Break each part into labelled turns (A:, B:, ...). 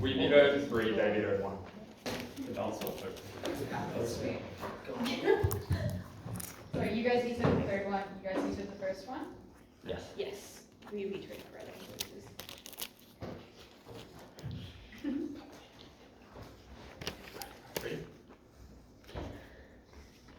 A: We vetoed 3, they vetoed 1.
B: That's also.
C: Sweet. Sorry, you guys vetoed the third one, you guys vetoed the first one?
A: Yes.
C: Yes, we vetoed for other choices.
A: Ready?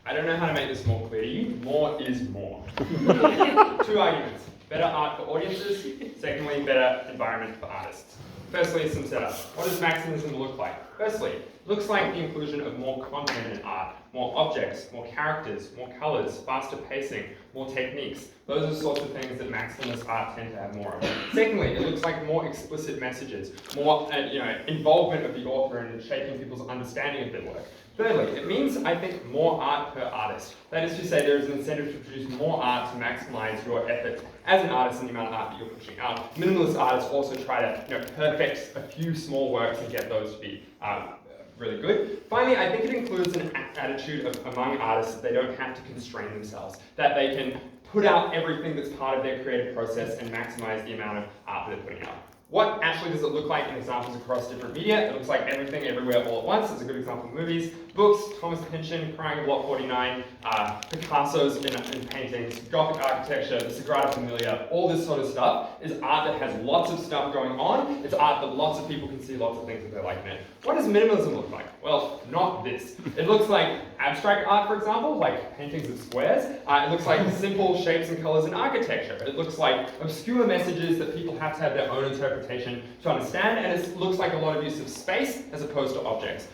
A: I don't know how to make this more clear to you. More is more. 2 arguments. Better art for audiences. Secondly, better environment for artists. Firstly, some setup. What does maximalism look like? Firstly, it looks like the inclusion of more content in art, more objects, more characters, more colors, faster pacing, more techniques. Those are sorts of things that maximalist art tend to have more of. Secondly, it looks like more explicit messages, more involvement of the author in shaping people's understanding of their work. Thirdly, it means, I think, more art per artist. That is to say, there is an incentive to produce more art to maximize your efforts as an artist and the amount of art that you're pushing out. Minimalist artists also try to perfect a few small works and get those to be really good. Finally, I think it includes an attitude among artists that they don't have to constrain themselves, that they can put out everything that's part of their creative process and maximize the amount of art that they're putting out. What actually does it look like in examples across different media? It looks like everything, everywhere, all at once. It's a good example of movies, books, Thomas Pynchon, Crying of Lot 49, Picasso's in paintings, Gothic architecture, the Sagrada Familia, all this sort of stuff is art that has lots of stuff going on. It's art that lots of people can see lots of things that they like in it. What does minimalism look like? Well, not this. It looks like abstract art, for example, like paintings of squares. It looks like simple shapes and colors in architecture. It looks like obscure messages that people have to have their own interpretation to understand, and it looks like a lot of use of space as opposed to objects.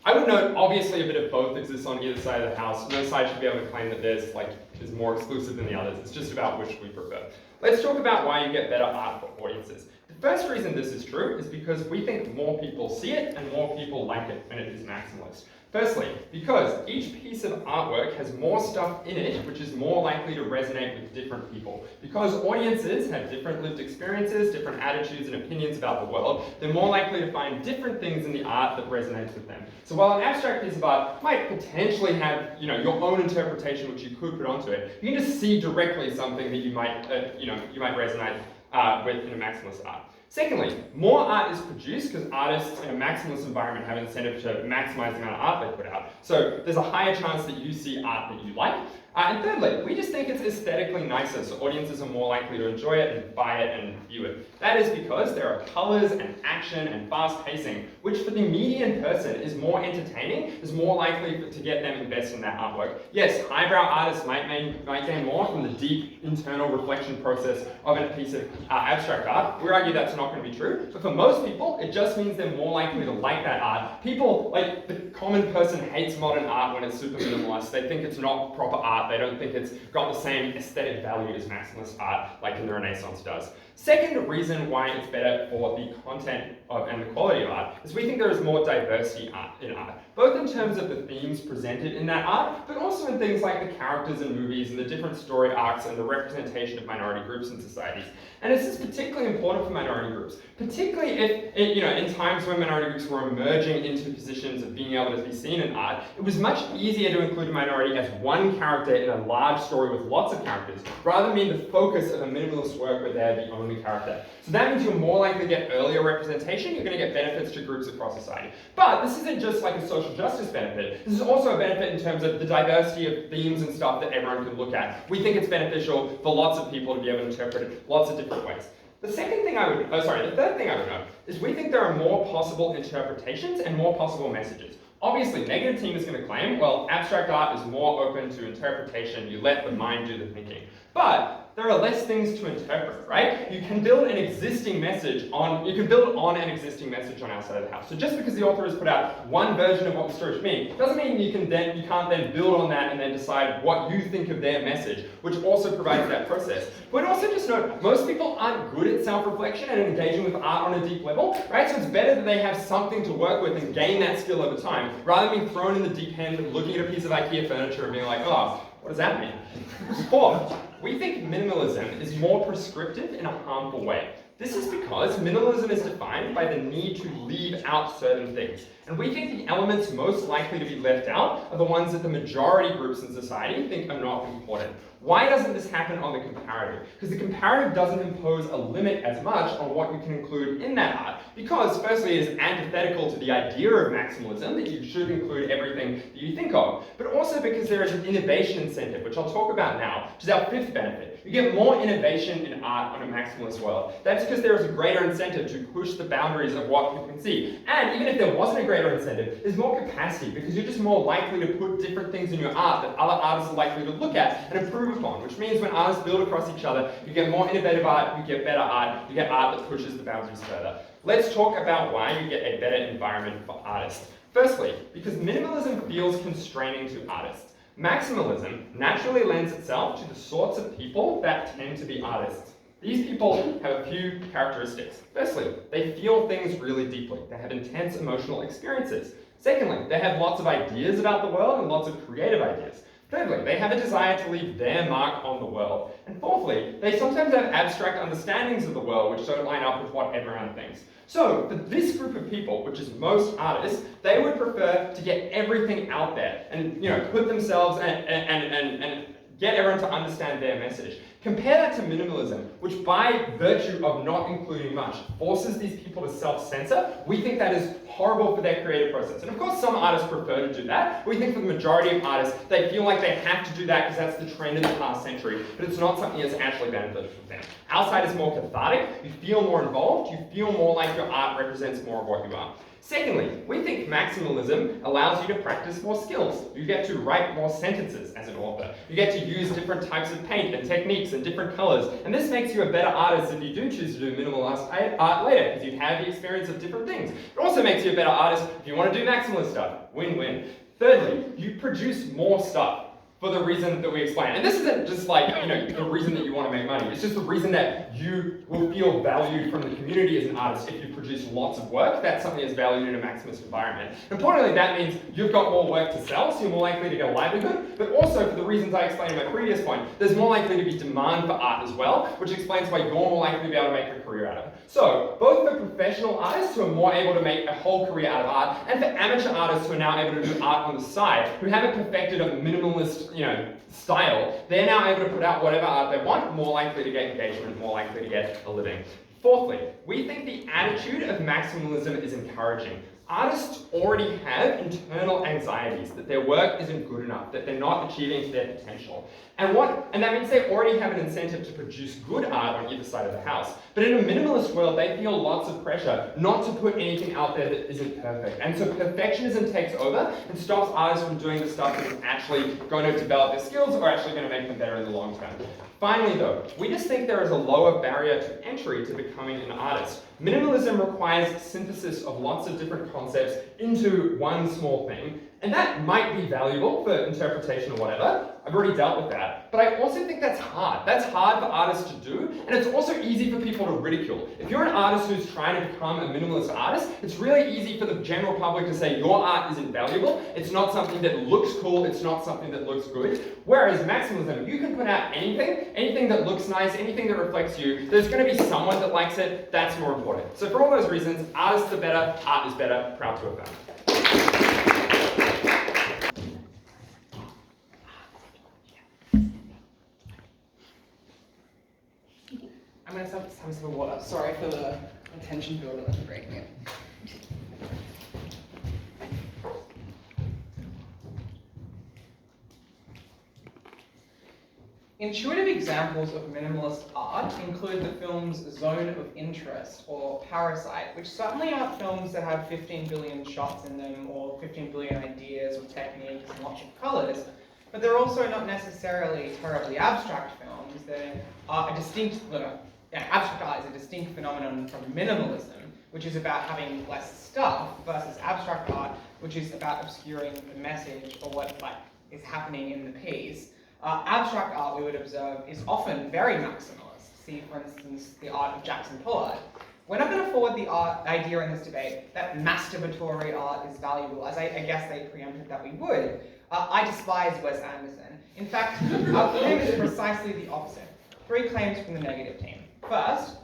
A: I would note, obviously, a bit of both exists on either side of the house. No side should be able to claim that theirs is more exclusive than the others. It's just about which we prefer. Let's talk about why you get better art for audiences. The first reason this is true is because we think more people see it and more people like it when it is maximalist. Firstly, because each piece of artwork has more stuff in it, which is more likely to resonate with different people. Because audiences have different lived experiences, different attitudes and opinions about the world, they're more likely to find different things in the art that resonates with them. So while an abstract piece of art might potentially have, your own interpretation which you could put onto it, you can just see directly something that you might resonate with in a maximalist art. Secondly, more art is produced because artists in a maximalist environment have an incentive to maximize the amount of art they put out. So there's a higher chance that you see art that you like. And thirdly, we just think it's aesthetically nicer, so audiences are more likely to enjoy it and buy it and view it. That is because there are colors and action and fast pacing, which for the median person is more entertaining, is more likely to get them invested in that artwork. Yes, highbrow artists might gain more from the deep internal reflection process of a piece of abstract art. We argue that's not going to be true, but for most people, it just means they're more likely to like that art. People, like the common person, hates modern art when it's super minimalist. They think it's not proper art. They don't think it's got the same aesthetic value as maximalist art like in the Renaissance does. Second reason why it's better for the content and the quality of art is we think there is more diversity in art, both in terms of the themes presented in that art, but also in things like the characters in movies and the different story arcs and the representation of minority groups in societies. And this is particularly important for minority groups, particularly if, in times when minority groups were emerging into positions of being able to be seen in art, it was much easier to include a minority as one character in a large story with lots of characters, rather than being the focus of a minimalist work where they're the only character. So that means you're more likely to get earlier representation, you're going to get benefits to groups across society. But this isn't just like a social justice benefit, this is also a benefit in terms of the diversity of themes and stuff that everyone can look at. We think it's beneficial for lots of people to be able to interpret it lots of different ways. The third thing I would note is we think there are more possible interpretations and more possible messages. Obviously, negative team is going to claim, well, abstract art is more open to interpretation, you let the mind do the thinking. But there are less things to interpret, right? You can build an existing message on an existing message on our side of the house. So just because the author has put out one version of what the story should mean, doesn't mean you can't then build on that and then decide what you think of their message, which also provides that process. But also just note, most people aren't good at self-reflection and engaging with art on a deep level, right? So it's better that they have something to work with and gain that skill over time, rather than being thrown in the deep end, looking at a piece of IKEA furniture and being like, oh, what does that mean? Fourth, we think minimalism is more prescriptive in a harmful way. This is because minimalism is defined by the need to leave out certain things. And we think the elements most likely to be left out are the ones that the majority groups in society think are not important. Why doesn't this happen on the comparative? Because the comparative doesn't impose a limit as much on what you can include in that art. Because firstly, it is antithetical to the idea of maximalism, that you should include everything that you think of. But also because there is an innovation incentive, which I'll talk about now, which is our fifth benefit. You get more innovation in art on a maximalist world. That's because there is a greater incentive to push the boundaries of what you can see. And even if there wasn't a greater incentive, there's more capacity, because you're just more likely to put different things in your art that other artists are likely to look at and improve upon, which means when artists build across each other, you get more innovative art, you get better art, you get art that pushes the boundaries further. Let's talk about why you get a better environment for artists. Firstly, because minimalism feels constraining to artists. Maximalism naturally lends itself to the sorts of people that tend to be artists. These people have a few characteristics. Firstly, they feel things really deeply. They have intense emotional experiences. Secondly, they have lots of ideas about the world and lots of creative ideas. Thirdly, they have a desire to leave their mark on the world. And fourthly, they sometimes have abstract understandings of the world which don't line up with what everyone thinks. So, for this group of people, which is most artists, they would prefer to get everything out there and put themselves and get everyone to understand their message. Compare that to minimalism, which by virtue of not including much, forces these people to self-censor. We think that is horrible for their creative process. And of course, some artists prefer to do that. We think for the majority of artists, they feel like they have to do that because that's the trend of the past century, but it's not something that's actually beneficial for them. Our side is more cathartic. You feel more involved. You feel more like your art represents more of what you are. Secondly, we think maximalism allows you to practice more skills. You get to write more sentences as an author. You get to use different types of paint and techniques and different colors. And this makes you a better artist if you do choose to do minimalist art later, because you have the experience of different things. It also makes you a better artist if you want to do maximalist stuff. Win-win. Thirdly, you produce more stuff for the reason that we explained. And this isn't just like, the reason that you want to make money. It's just the reason that you will feel valued from the community as an artist if you produce lots of work. That's something that's valued in a maximist environment. Importantly, that means you've got more work to sell, so you're more likely to get a livelihood, but also for the reasons I explained in my previous point, there's more likely to be demand for art as well, which explains why you're more likely to be able to make a career out of it. So, both for professional artists who are more able to make a whole career out of art, and for amateur artists who are now able to do art on the side, who haven't perfected a minimalist style, they're now able to put out whatever art they want, more likely to get engagement, more likely to get a living. Fourthly, we think the attitude of maximalism is encouraging. Artists already have internal anxieties that their work isn't good enough, that they're not achieving their potential. And that means they already have an incentive to produce good art on either side of the house. But in a minimalist world, they feel lots of pressure not to put anything out there that isn't perfect. And so perfectionism takes over and stops artists from doing the stuff that is actually going to develop their skills or actually going to make them better in the long term. Finally though, we just think there is a lower barrier to entry to becoming an artist. Minimalism requires synthesis of lots of different concepts into one small thing, and that might be valuable for interpretation or whatever. I've already dealt with that. But I also think that's hard. That's hard for artists to do, and it's also easy for people to ridicule. If you're an artist who's trying to become a minimalist artist, it's really easy for the general public to say your art isn't valuable, it's not something that looks cool, it's not something that looks good. Whereas maximalism, you can put out anything that looks nice, anything that reflects you, there's going to be someone that likes it, that's more important. So for all those reasons, artists are better, art is better, proud to affirm.
D: I'm going to have a sip of water. Sorry for the attention builder that's breaking it. Intuitive examples of minimalist art include the films Zone of Interest or Parasite, which certainly aren't films that have 15 billion shots in them or 15 billion ideas or techniques and lots of colours, but they're also not necessarily terribly abstract films. They are abstract art is a distinct phenomenon from minimalism, which is about having less stuff, versus abstract art, which is about obscuring the message or what is happening in the piece. Abstract art, we would observe, is often very maximalist. See, for instance, the art of Jackson Pollock. We're not going to forward the idea in this debate that masturbatory art is valuable, as I guess they preempted that we would. I despise Wes Anderson. In fact, our claim is precisely the opposite. 3 claims from the negative team. First,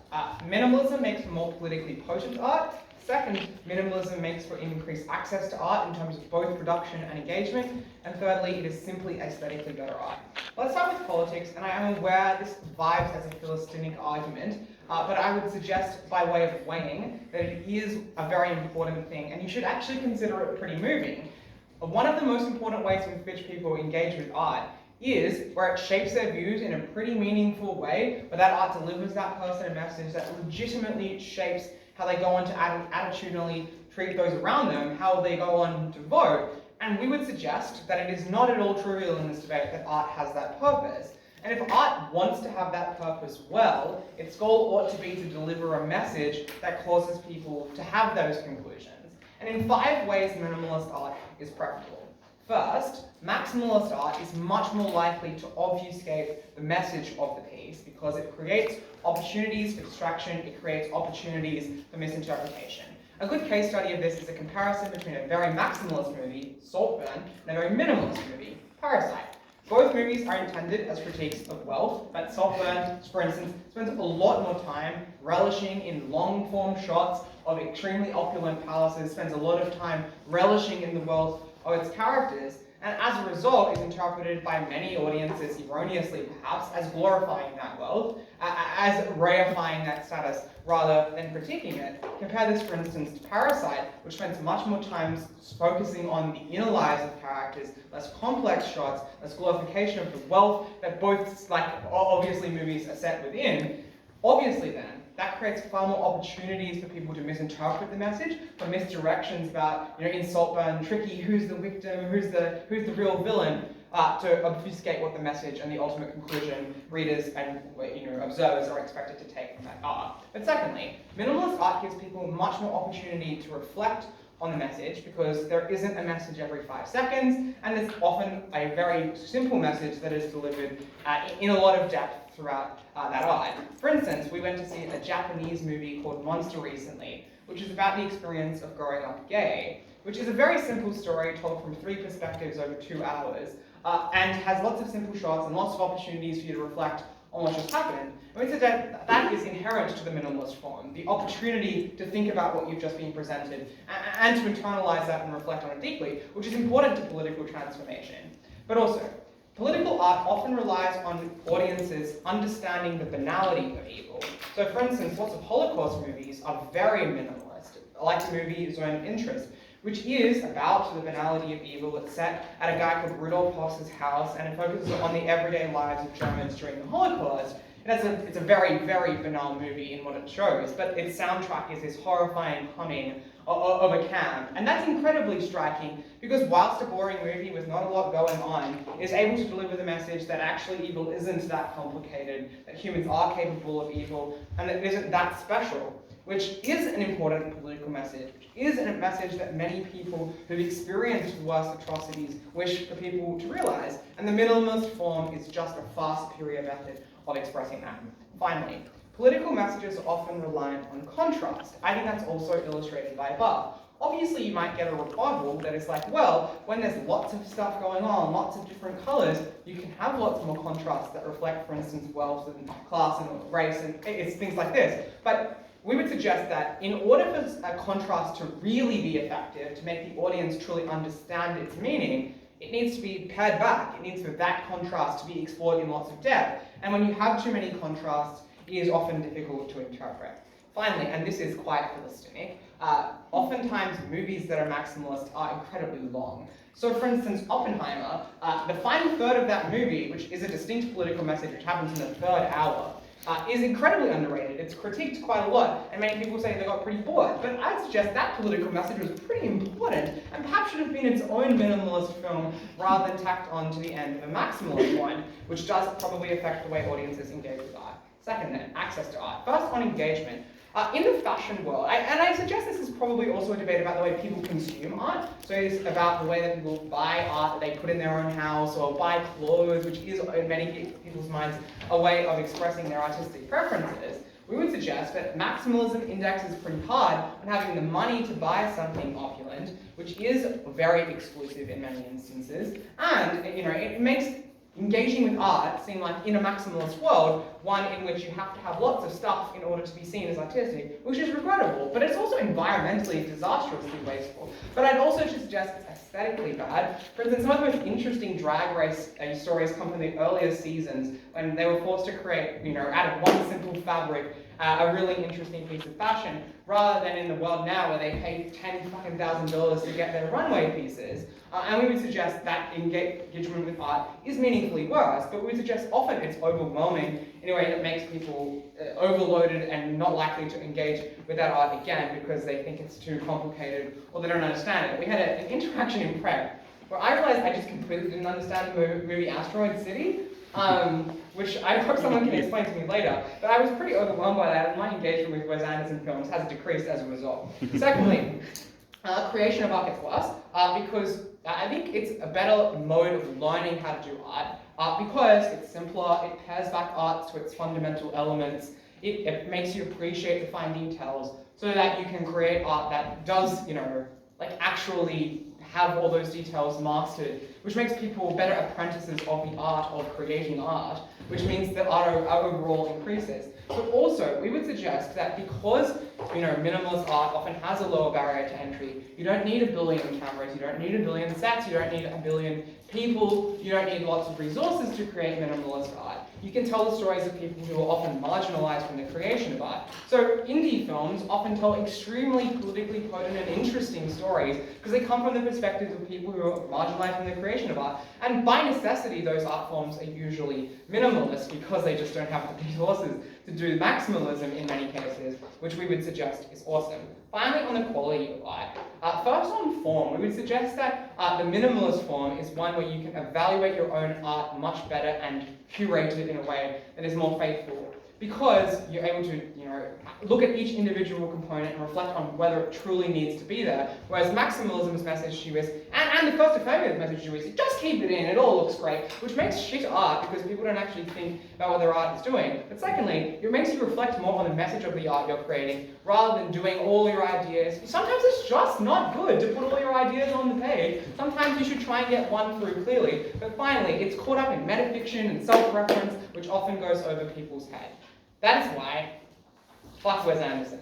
D: Minimalism makes for more politically potent art. Second, minimalism makes for increased access to art in terms of both production and engagement. And thirdly, it is simply aesthetically better art. Let's start with politics, and I am aware this vibes as a Philistinic argument, but I would suggest, by way of weighing, that it is a very important thing, and you should actually consider it pretty moving. One of the most important ways in which people engage with art is where it shapes their views in a pretty meaningful way, where that art delivers that person a message that legitimately shapes how they go on to attitudinally treat those around them, how they go on to vote. And we would suggest that it is not at all trivial in this debate that art has that purpose. And if art wants to have that purpose well, its goal ought to be to deliver a message that causes people to have those conclusions. And in 5 ways, minimalist art is preferable. First, maximalist art is much more likely to obfuscate the message of the piece because it creates opportunities for distraction, it creates opportunities for misinterpretation. A good case study of this is a comparison between a very maximalist movie, Saltburn, and a very minimalist movie, Parasite. Both movies are intended as critiques of wealth, but Saltburn, for instance, spends a lot more time relishing in long-form shots of extremely opulent palaces, spends a lot of time relishing in the wealth of its characters, and as a result is interpreted by many audiences, erroneously perhaps, as glorifying that wealth, as reifying that status rather than critiquing it. Compare this, for instance, to Parasite, which spends much more time focusing on the inner lives of characters, less complex shots, less glorification of the wealth that both, like, obviously movies are set within. Obviously then, that creates far more opportunities for people to misinterpret the message, for misdirections about, in Saltburn, tricky, who's the victim, who's the real villain, to obfuscate what the message and the ultimate conclusion readers and observers are expected to take from that art. But secondly, minimalist art gives people much more opportunity to reflect on the message because there isn't a message every 5 seconds, and there's often a very simple message that is delivered in a lot of depth throughout that art. For instance, we went to see a Japanese movie called Monster recently, which is about the experience of growing up gay, which is a very simple story told from 3 perspectives over 2 hours, and has lots of simple shots and lots of opportunities for you to reflect on what just happened. And we said that is inherent to the minimalist form, the opportunity to think about what you've just been presented and to internalize that and reflect on it deeply, which is important to political transformation. But also, political art often relies on audiences understanding the banality of evil. So for instance, lots of Holocaust movies are very minimalist, like the movie Zone of Interest, which is about the banality of evil. It's set at a guy called Rudolf Hoss's house, and it focuses on the everyday lives of Germans during the Holocaust. It's a very, very banal movie in what it shows, but its soundtrack is this horrifying humming of a camp. And that's incredibly striking because whilst a boring movie with not a lot going on is able to deliver the message that actually evil isn't that complicated, that humans are capable of evil, and that it isn't that special, which is an important political message, which is a message that many people who've experienced worse atrocities wish for people to realize. And the minimalist form is just a far superior method of expressing that. Finally, political messages are often reliant on contrast. I think that's also illustrated by above. Obviously, you might get a rebuttal that is like, well, when there's lots of stuff going on, lots of different colors, you can have lots more contrast that reflect, for instance, wealth and class and race, and it's things like this. But we would suggest that in order for a contrast to really be effective, to make the audience truly understand its meaning, it needs to be pared back. It needs for that contrast to be explored in lots of depth. And when you have too many contrasts, it is often difficult to interpret. Finally, and this is quite Philistinic, oftentimes movies that are maximalist are incredibly long. So for instance, Oppenheimer, the final third of that movie, which is a distinct political message which happens in the 3rd hour, is incredibly underrated. It's critiqued quite a lot, and many people say they got pretty bored. But I'd suggest that political message was pretty important, and perhaps should have been its own minimalist film rather than tacked on to the end of a maximalist one, which does probably affect the way audiences engage with art. Second then, access to art. First on engagement. In the fashion world, and I suggest this is probably also a debate about the way people consume art. So it's about the way that people buy art that they put in their own house, or buy clothes, which is in many people's minds a way of expressing their artistic preferences. We would suggest that maximalism indexes pretty hard on having the money to buy something opulent, which is very exclusive in many instances, and it makes engaging with art seemed like, in a maximalist world, one in which you have to have lots of stuff in order to be seen as artistic, which is regrettable, but it's also environmentally disastrously wasteful. But I'd also suggest it's aesthetically bad. For instance, some of the most interesting drag race stories come from the earlier seasons when they were forced to create, out of one simple fabric, a really interesting piece of fashion, rather than in the world now where they pay $10,000 to get their runway pieces. And we would suggest that engagement with art is meaningfully worse, but we would suggest often it's overwhelming in a way that makes people overloaded and not likely to engage with that art again because they think it's too complicated or they don't understand it. We had an interaction in prep where I realized I just completely didn't understand the movie Asteroid City, which I hope someone can explain to me later, but I was pretty overwhelmed by that, and my engagement with Wes Anderson films has decreased as a result. Secondly, creation of art gets worse, because I think it's a better mode of learning how to do art, because it's simpler, it pairs back art to its fundamental elements, it makes you appreciate the fine details, so that you can create art that does, actually have all those details mastered, which makes people better apprentices of the art of creating art, which means that art overall increases. But also, we would suggest that because minimalist art often has a lower barrier to entry, you don't need 1 billion cameras, you don't need 1 billion sets, you don't need 1 billion people, you don't need lots of resources to create minimalist art. You can tell the stories of people who are often marginalized from the creation of art. So indie films often tell extremely politically potent and interesting stories because they come from the perspectives of people who are marginalized from the creation of art. And by necessity, those art forms are usually minimalist because they just don't have the resources to do maximalism in many cases, which we would suggest is awesome. Finally, on the quality of art. First on form, we would suggest that the minimalist form is one where you can evaluate your own art much better and curate it in a way that is more faithful, because you're able to look at each individual component and reflect on whether it truly needs to be there, whereas maximalism's message to you is, and the first Affirmative message to you is, just keep it in, it all looks great, which makes shit art because people don't actually think about what their art is doing. But secondly, it makes you reflect more on the message of the art you're creating, rather than doing all your ideas. Sometimes it's just not good to put all your ideas on the page. Sometimes you should try and get one through clearly. But finally, it's caught up in metafiction and self-reference, which often goes over people's head. That is why, fuck Wes Anderson.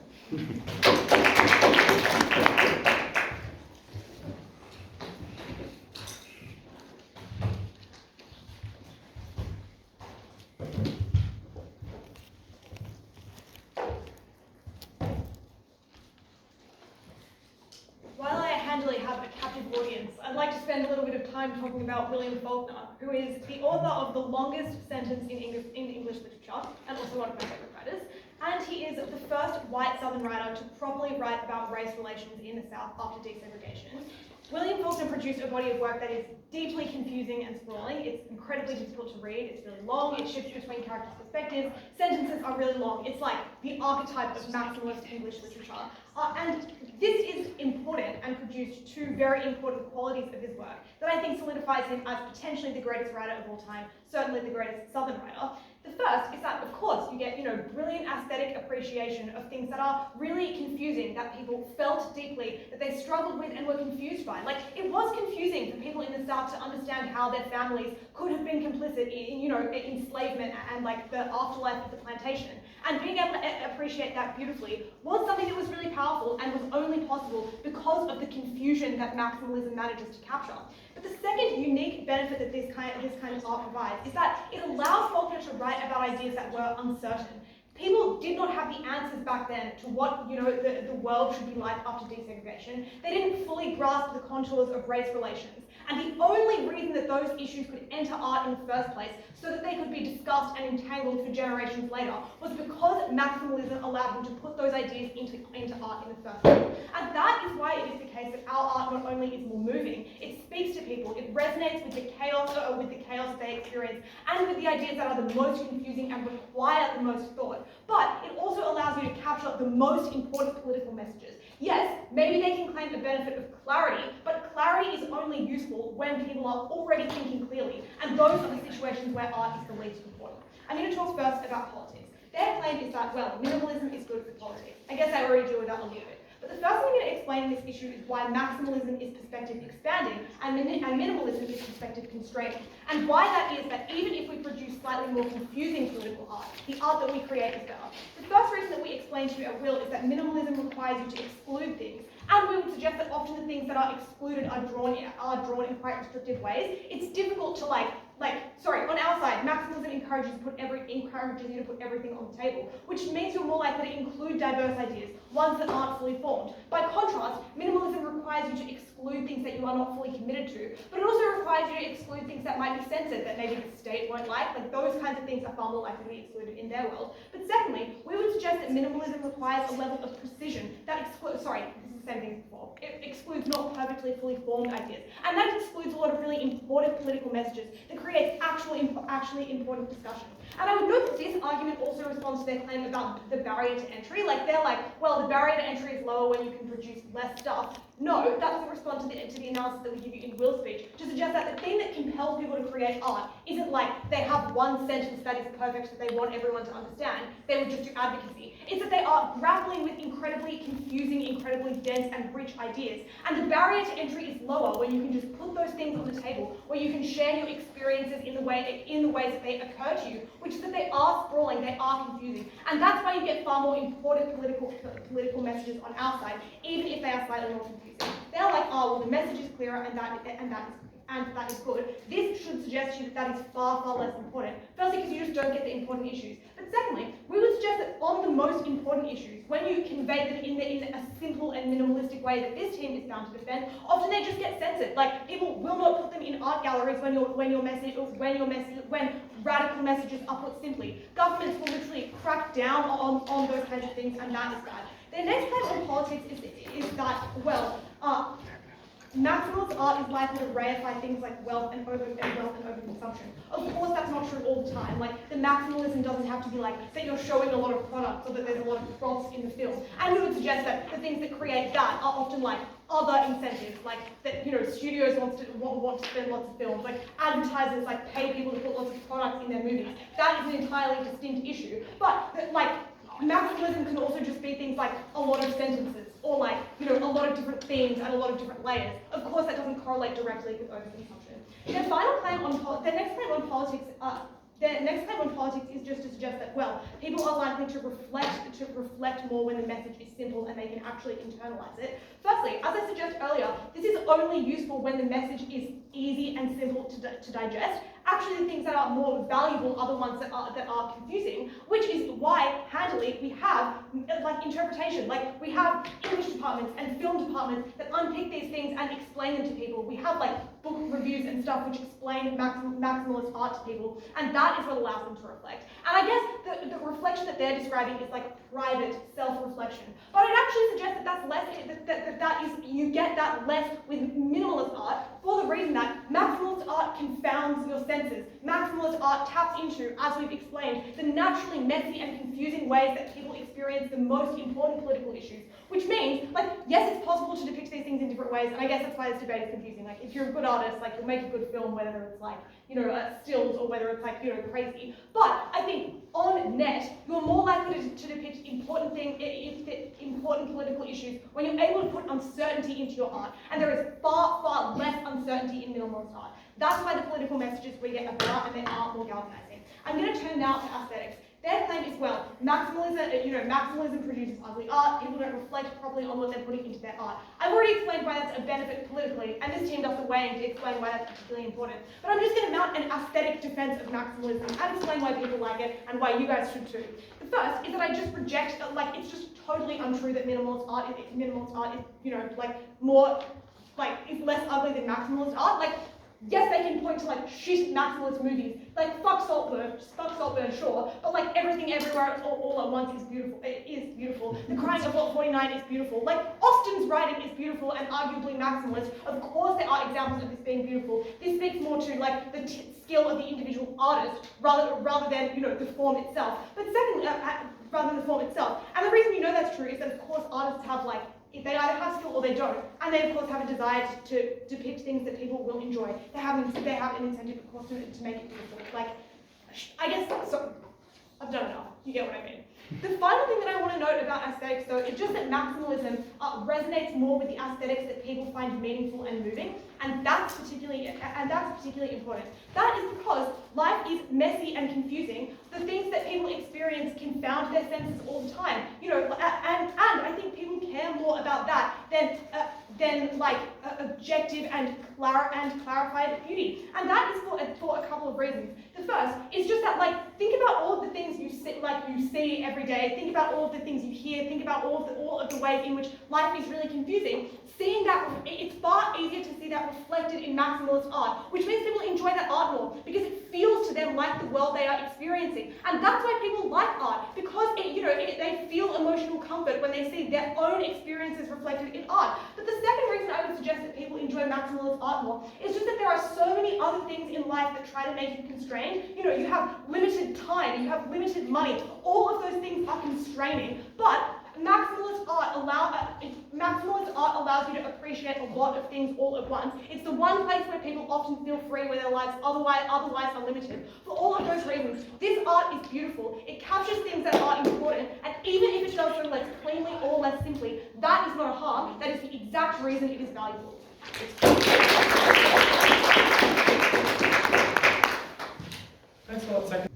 E: While I handily have a captive audience, I'd like to spend a little bit of time talking about William Faulkner, who is the author of the longest sentence in English literature, and also one of my favourite writers. And he is the first white Southern writer to properly write about race relations in the South after desegregation. William Faulkner produced a body of work that is deeply confusing and sprawling. It's incredibly difficult to read, it's really long, it shifts between characters' perspectives, sentences are really long. It's like the archetype of maximalist English literature. And this is important and produced two very important qualities of his work that I think solidifies him as potentially the greatest writer of all time, certainly the greatest Southern writer. The first is that, of course, you get, brilliant aesthetic appreciation of things that are really confusing, that people felt deeply, that they struggled with and were confused by. Like, it was confusing for people in the South to understand how their families could have been complicit in, enslavement and like the afterlife of the plantation. And being able to appreciate that beautifully was something that was really powerful and was only possible because of the confusion that maximalism manages to capture. But the second unique benefit that this kind of art provides is that it allows Faulkner to write about ideas that were uncertain. People did not have the answers back then to what the world should be like after desegregation. They didn't fully grasp the contours of race relations. And the only reason that those issues could enter art in the first place, so that they could be discussed and entangled for generations later, was because maximalism allowed them to put those ideas into art in the first place. And that is why it is the case that our art not only is more moving, it speaks to people, it resonates with the chaos they experience, and with the ideas that are the most confusing and require the most thought. But it also allows you to capture the most important political messages. Yes, maybe they can claim the benefit of clarity, but clarity is only useful when people are already thinking clearly, and those are the situations where art is the least important. I'm going to talk first about politics. Their claim is that, well, minimalism is good for politics. I guess I already deal with that a little bit. But the first thing I'm going to explain in this issue is why maximalism is perspective expanding and minimalism is perspective constraining. And why that is that even if we produce slightly more confusing political art, the art that we create is better. The first reason that we explain to you at will is that minimalism requires you to exclude things. And we would suggest that often the things that are excluded are drawn in quite restrictive ways. It's difficult to on our side, maximalism encourages you to put everything on the table, which means you're more likely to include diverse ideas, ones that aren't fully formed. By contrast, minimalism requires you to exclude things that you are not fully committed to, but it also requires you to exclude things that might be censored, that maybe the state won't like those kinds of things are far more likely to be excluded in their world. But secondly, we would suggest that minimalism requires a level of precision that excludes, same thing as before. It excludes not perfectly fully formed ideas. And that excludes a lot of really important political messages that creates actually important discussions. And I would note that this argument also responds to their claim about the barrier to entry. They're like, well, the barrier to entry is lower when you can produce less stuff. No, that doesn't respond to the analysis that we give you in Will's speech, to suggest that the thing that compels people to create art isn't like they have one sentence that is perfect that they want everyone to understand. They would just do advocacy. It's that they are grappling with incredibly confusing, incredibly dense and rich ideas. And the barrier to entry is lower when you can just put those things on the table, where you can share your experiences in the ways that they occur to you, which is that they are sprawling, they are confusing. And that's why you get far more important political messages on our side, even if they are slightly more confusing. They're like, oh, well, the message is clearer and that is good. This should suggest to you that is far, far less important. Firstly, because you just don't get the important issues. But secondly, we would suggest that on the most important issues, when you convey them in a simple and minimalistic way that this team is bound to defend, often they just get censored. People will not put them in art galleries when radical messages are put simply. Governments will literally crack down on those kinds of things, and that is bad. Their next claim on politics is that, maximalist art is likely to reify things like wealth and overconsumption. Of course, that's not true all the time. The maximalism doesn't have to be that you're showing a lot of products or that there's a lot of props in the film. And we would suggest that the things that create that are often other incentives, that studios want to spend lots of films, advertisers pay people to put lots of products in their movies. That is an entirely distinct issue. But maximalism can also just be things like a lot of sentences, or a lot of different themes and a lot of different layers. Of course, that doesn't correlate directly with overconsumption. Their next claim on politics is just to suggest that, people are likely to reflect more when the message is simple and they can actually internalize it. Firstly, as I suggested earlier, this is only useful when the message is easy and simple to digest. Actually, the things that are more valuable are the ones that are confusing, which is why, handily, we have interpretation. We have English departments and film departments that unpick these things and explain them to people. We have book reviews and stuff which explain maximalist art to people, and that is what allows them to reflect. And I guess the reflection that they're describing is private self-reflection. But I'd actually suggest that that's less, you get that less with minimalist art, for the reason that maximalist art confounds your senses. Maximalist art taps into, as we've explained, the naturally messy and confusing ways that people experience the most important political issues. Which means, yes, it's possible to depict these things in different ways, and I guess that's why this debate is confusing. If you're a good artist, you'll make a good film, whether it's stills or whether it's crazy. But I think on net, you're more likely to depict important political issues when you're able to put uncertainty into your art, and there is far, far less uncertainty in minimalist art. That's why the political messages we get are better and they are more galvanizing. I'm going to turn now to aesthetics. Their claim is, maximalism produces ugly art, people don't reflect properly on what they're putting into their art. I've already explained why that's a benefit politically, and this team does the weighing to explain why that's particularly important. But I'm just going to mount an aesthetic defense of maximalism and explain why people like it and why you guys should too. The first is that I just reject, it's just totally untrue that minimalist art is, is less ugly than maximalist art. Yes, they can point to shit maximalist movies, fuck Saltburn, sure, but everything everywhere all at once is beautiful. It is beautiful. The Crying of Lot 49 is beautiful. Austen's writing is beautiful and arguably maximalist. Of course, there are examples of this being beautiful. This speaks more to the skill of the individual artist rather than the form itself. But secondly, rather than the form itself. And the reason you know that's true is that of course artists have they either have skill or they don't, and they of course have a desire to depict things that people will enjoy. They have an incentive, of course, to make it beautiful. I've done enough. You get what I mean. The final thing that I want to note about aesthetics, though, is just that maximalism resonates more with the aesthetics that people find meaningful and moving, and that's particularly important. That is because life is messy and confusing. The things that people experience confound their senses all the time, you know, and I think people care more about that than like objective and clarified beauty, and that is for a couple of reasons. The first is just that, like, think about all of the things you see every day. Think about all of the things you hear. Think about all of the ways in which life is really confusing. Seeing that, it's far easier to see that reflected in maximalist art, which means people enjoy that art more because it feels to them like the world they are experiencing, and that's why people like art, because they feel emotional comfort when they see their own experiences reflected in art. But the second reason I would suggest that people enjoy maximalist art more is just that there are so many other things in life that try to make you constrained. You know, you have limited time, you have limited money. All of those things are constraining, but maximalist art allows you to appreciate a lot of things all at once. It's the one place where people often feel free, where their lives otherwise are limited. For all of those reasons, this art is beautiful. It captures things that are important, and even if it does so less cleanly or less simply, that is not a harm. That is the exact reason it is valuable.
A: Thanks a lot, second.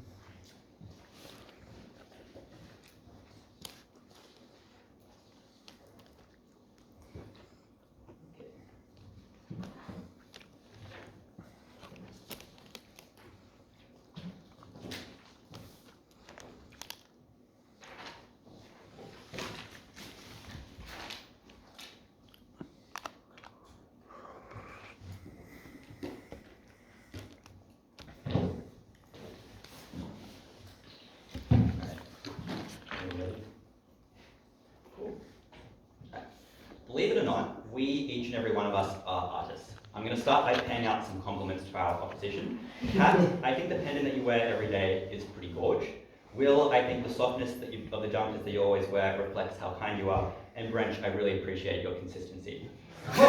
B: Believe it or not, each and every one of us are artists. I'm going to start by paying out some compliments to our opposition. Kat, I think the pendant that you wear every day is pretty gorge. Will, I think the softness of the jumpers that you always wear reflects how kind you are. And Brent, I really appreciate your consistency. The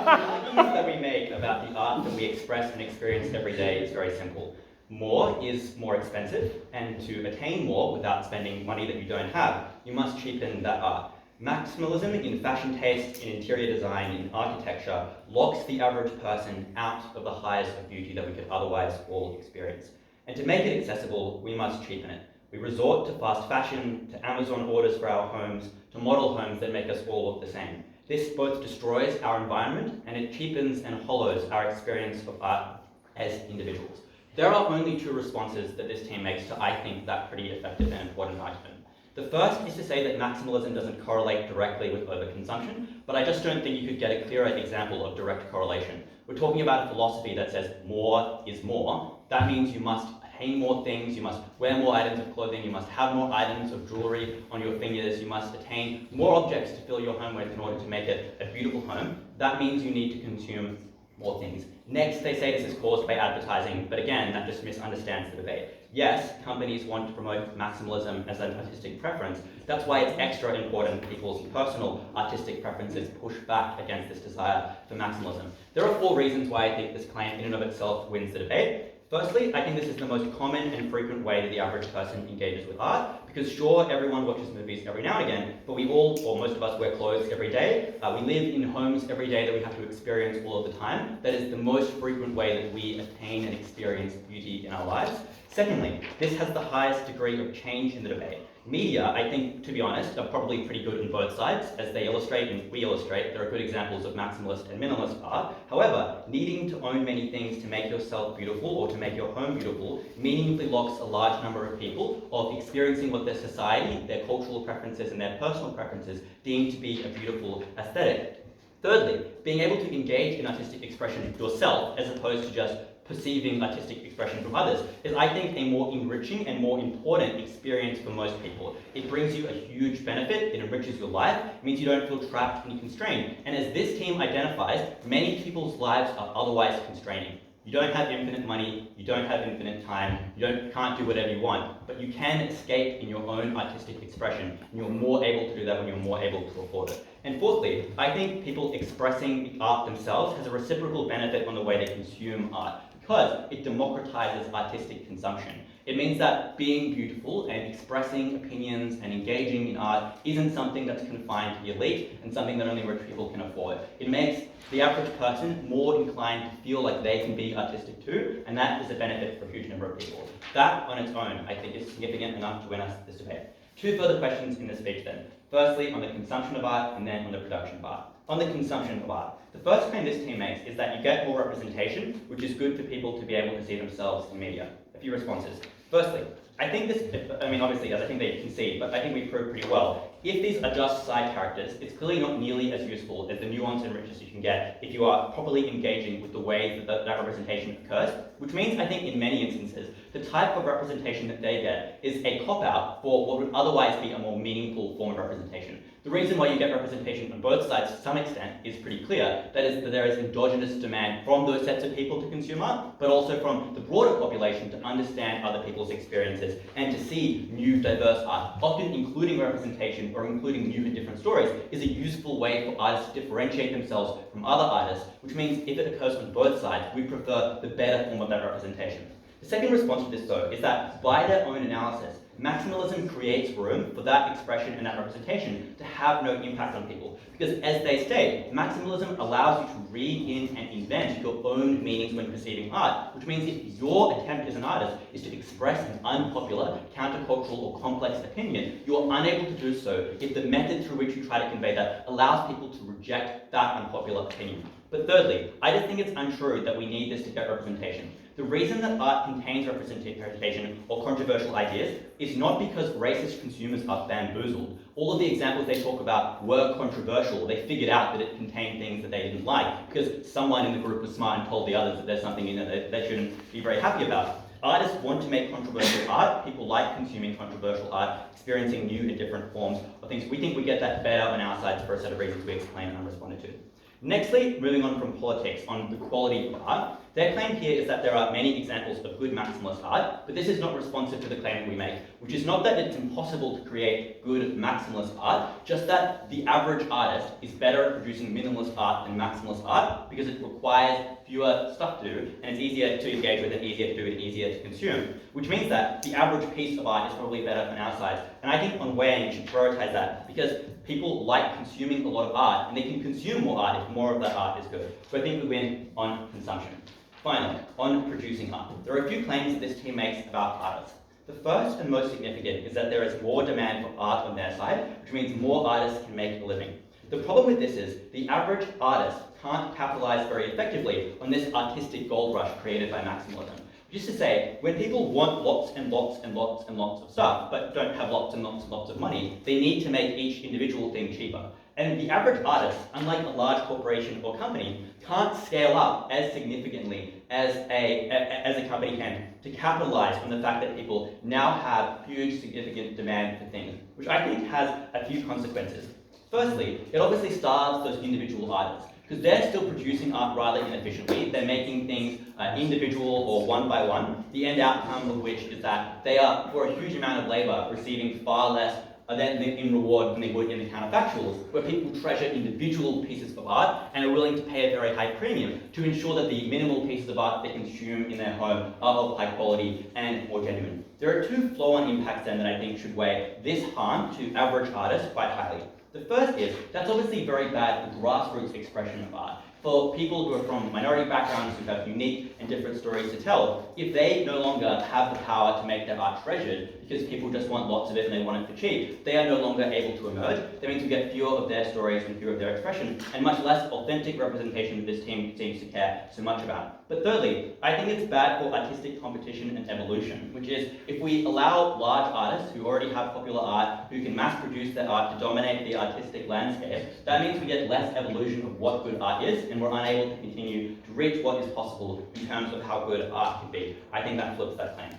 B: argument that we make about the art that we express and experience every day is very simple. More is more expensive, and to attain more without spending money that you don't have, you must cheapen that art. Maximalism in fashion taste, in interior design, in architecture, locks the average person out of the highs of beauty that we could otherwise all experience. And to make it accessible, we must cheapen it. We resort to fast fashion, to Amazon orders for our homes, to model homes that make us all look the same. This both destroys our environment and it cheapens and hollows our experience of art as individuals. There are only two responses that this team makes to, I think, that pretty effective and important argument. The first is to say that maximalism doesn't correlate directly with overconsumption, but I just don't think you could get a clearer example of direct correlation. We're talking about a philosophy that says more is more. That means you must attain more things, you must wear more items of clothing, you must have more items of jewelry on your fingers, you must attain more objects to fill your home with in order to make it a beautiful home. That means you need to consume more things. Next, they say this is caused by advertising, but again, that just misunderstands the debate. Yes, companies want to promote maximalism as an artistic preference. That's why it's extra important people's personal artistic preferences push back against this desire for maximalism. There are 4 reasons why I think this claim in and of itself wins the debate. Firstly, I think this is the most common and frequent way that the average person engages with art, because sure, everyone watches movies every now and again, but we all, or most of us, wear clothes every day. We live in homes every day that we have to experience all of the time. That is the most frequent way that we attain and experience beauty in our lives. Secondly, this has the highest degree of change in the debate. Media, I think, to be honest, are probably pretty good on both sides. As they illustrate and we illustrate, there are good examples of maximalist and minimalist art. However, needing to own many things to make yourself beautiful or to make your home beautiful meaningfully locks a large number of people of experiencing what their society, their cultural preferences and their personal preferences deem to be a beautiful aesthetic. Thirdly, being able to engage in artistic expression yourself as opposed to just perceiving artistic expression from others is, I think, a more enriching and more important experience for most people. It brings you a huge benefit, it enriches your life, it means you don't feel trapped and constrained. And as this team identifies, many people's lives are otherwise constraining. You don't have infinite money, you don't have infinite time, you can't do whatever you want, but you can escape in your own artistic expression, and you're more able to do that when you're more able to afford it. And fourthly, I think people expressing art themselves has a reciprocal benefit on the way they consume art. because it democratizes artistic consumption. It means that being beautiful and expressing opinions and engaging in art isn't something that's confined to the elite and something that only rich people can afford. It makes the average person more inclined to feel like they can be artistic too, and that is a benefit for a huge number of people. That on its own, I think, is significant enough to win us this debate. Two further questions in this speech then. Firstly, on the consumption of art, and then on the production of art. On the consumption of art, the first claim this team makes is that you get more representation, which is good for people to be able to see themselves in media. A few responses. Firstly, I think this, obviously, as I think they can see, but I think we proved pretty well. If these are just side characters, it's clearly not nearly as useful as the nuance and richness you can get if you are properly engaging with the way that that representation occurs, which means, I think, in many instances, the type of representation that they get is a cop-out for what would otherwise be a more meaningful form of representation. The reason why you get representation on both sides to some extent is pretty clear. That is that there is endogenous demand from those sets of people to consume art, but also from the broader population to understand other people's experiences and to see new, diverse art, often including representation or including new and different stories, is a useful way for artists to differentiate themselves from other artists, which means if it occurs on both sides, we prefer the better form of that representation. The second response to this, though, is that by their own analysis, Maximalism creates room for that expression and that representation to have no impact on people. Because as they state, Maximalism allows you to read in and invent your own meanings when perceiving art, which means if your attempt as an artist is to express an unpopular, countercultural, or complex opinion, you are unable to do so if the method through which you try to convey that allows people to reject that unpopular opinion. But thirdly, I just think it's untrue that we need this to get representation. The reason that art contains representation or controversial ideas is not because racist consumers are bamboozled. All of the examples they talk about were controversial. They figured out that it contained things that they didn't like because someone in the group was smart and told the others that there's something in it that they shouldn't be very happy about. Artists want to make controversial art. People like consuming controversial art, experiencing new and different forms of things. We think we get that better on our side for a set of reasons we explained and responded to. Nextly, moving on from politics on the quality of art, their claim here is that there are many examples of good maximalist art, but this is not responsive to the claim that we make, which is not that it's impossible to create good maximalist art, just that the average artist is better at producing minimalist art than maximalist art because it requires fewer stuff to do, and it's easier to engage with and easier to do and easier to consume, which means that the average piece of art is probably better on our side. And I think on weighing, you should prioritize that because people like consuming a lot of art, and they can consume more art if more of that art is good. So I think we win on consumption. Finally, on producing art. There are a few claims that this team makes about artists. The first and most significant is that there is more demand for art on their side, which means more artists can make a living. The problem with this is the average artist can't capitalize very effectively on this artistic gold rush created by maximalism. Just to say, when people want lots and lots and lots and lots of stuff, but don't have lots and lots and lots of money, they need to make each individual thing cheaper. And the average artist, unlike a large corporation or company, can't scale up as significantly as a company can to capitalize on the fact that people now have huge, significant demand for things, which I think has a few consequences. Firstly, it obviously starves those individual artists, because they're still producing art rather inefficiently. They're making things individual or one by one, the end outcome of which is that they are, for a huge amount of labor, receiving far less in reward than they would in the counterfactuals, where people treasure individual pieces of art and are willing to pay a very high premium to ensure that the minimal pieces of art they consume in their home are of high quality and more genuine. There are two flow-on impacts then that I think should weigh this harm to average artists quite highly. The first is, that's obviously very bad for grassroots expression of art. For people who are from minority backgrounds, who have unique and different stories to tell, if they no longer have the power to make their art treasured, because people just want lots of it and they want it for cheap, they are no longer able to emerge. That means we get fewer of their stories and fewer of their expression, and much less authentic representation that this team seems to care so much about. But thirdly, I think it's bad for artistic competition and evolution, which is if we allow large artists who already have popular art, who can mass produce their art to dominate the artistic landscape, that means we get less evolution of what good art is, and we're unable to continue to reach what is possible in terms of how good art can be. I think that flips that claim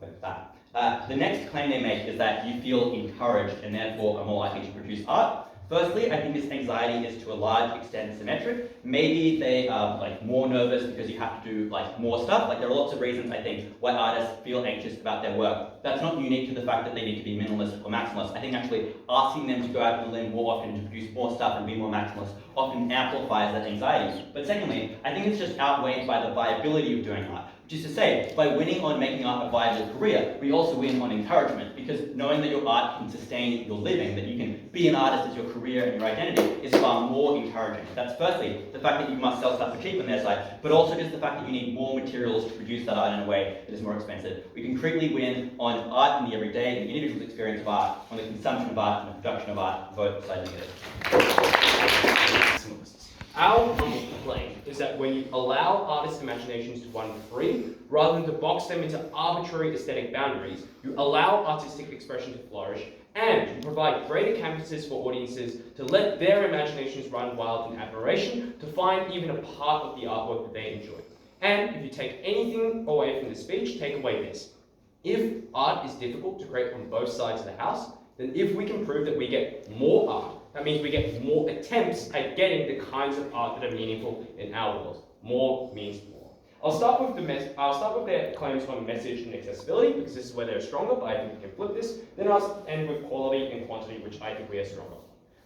B: with that. The next claim they make is that you feel encouraged and therefore are more likely to produce art. Firstly, I think this anxiety is to a large extent symmetric. Maybe they are more nervous because you have to do more stuff. There are lots of reasons I think why artists feel anxious about their work. That's not unique to the fact that they need to be minimalist or maximalist. I think actually asking them to go out on the limb more often to produce more stuff and be more maximalist often amplifies that anxiety. But secondly, I think it's just outweighed by the viability of doing art. Which is to say, by winning on making art a viable career, we also win on encouragement, because knowing that your art can sustain your living, that you can be an artist as your career and your identity, is far more encouraging. That's firstly, the fact that you must sell stuff for cheap on their side, but also just the fact that you need more materials to produce that art in a way that is more expensive. We concretely win on art in the everyday, the individual's experience of art, on the consumption of art, and the production of art, both sides together.
A: Our humble claim is that when you allow artists' imaginations to run free, rather than to box them into arbitrary aesthetic boundaries, you allow artistic expression to flourish, and you provide greater canvases for audiences to let their imaginations run wild in admiration, to find even a part of the artwork that they enjoy. And if you take anything away from this speech, take away this. If art is difficult to create on both sides of the house, then if we can prove that we get more art, that means we get more attempts at getting the kinds of art that are meaningful in our world. More means more. I'll start with their claims on message and accessibility, because this is where they're stronger, but I think we can flip this. Then I'll end with quality and quantity, which I think we are stronger.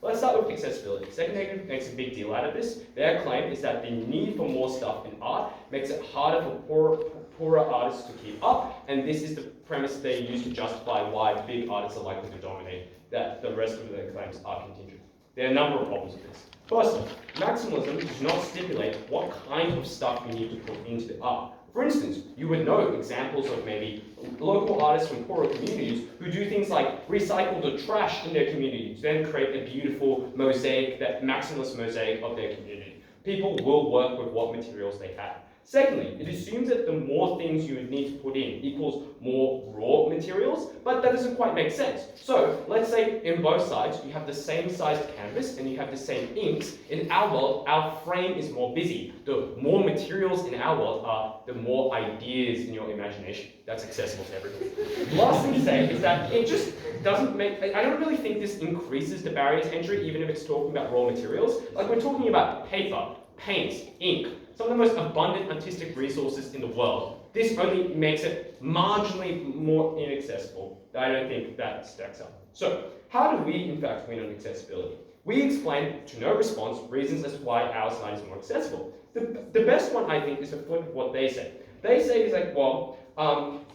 A: Let's start with accessibility. Second Negative makes a big deal out of this. Their claim is that the need for more stuff in art makes it harder for poorer artists to keep up, and this is the premise they use to justify why big artists are likely to dominate, that the rest of their claims are contingent. There are a number of problems with this. Firstly, maximalism does not stipulate what kind of stuff you need to put into the art. For instance, you would know examples of maybe local artists from poorer communities who do things like recycle the trash in their community to then create a beautiful mosaic, that maximalist mosaic of their community. People will work with what materials they have. Secondly, it assumes that the more things you would need to put in equals more raw materials, but that doesn't quite make sense. So let's say in both sides you have the same sized canvas and you have the same inks. In our world, our frame is more busy. The more materials in our world are, the more ideas in your imagination. That's accessible to everyone. Last thing to say is that it just doesn't make, I don't really think this increases the barrier to entry, even if it's talking about raw materials. Like, we're talking about paper, paint, ink, some of the most abundant artistic resources in the world. This only makes it marginally more inaccessible. I don't think that stacks up. So, how do we in fact win on accessibility? We explain, to no response, reasons as to why our side is more accessible. The best one, I think, is to flip what they say. They say is like, well,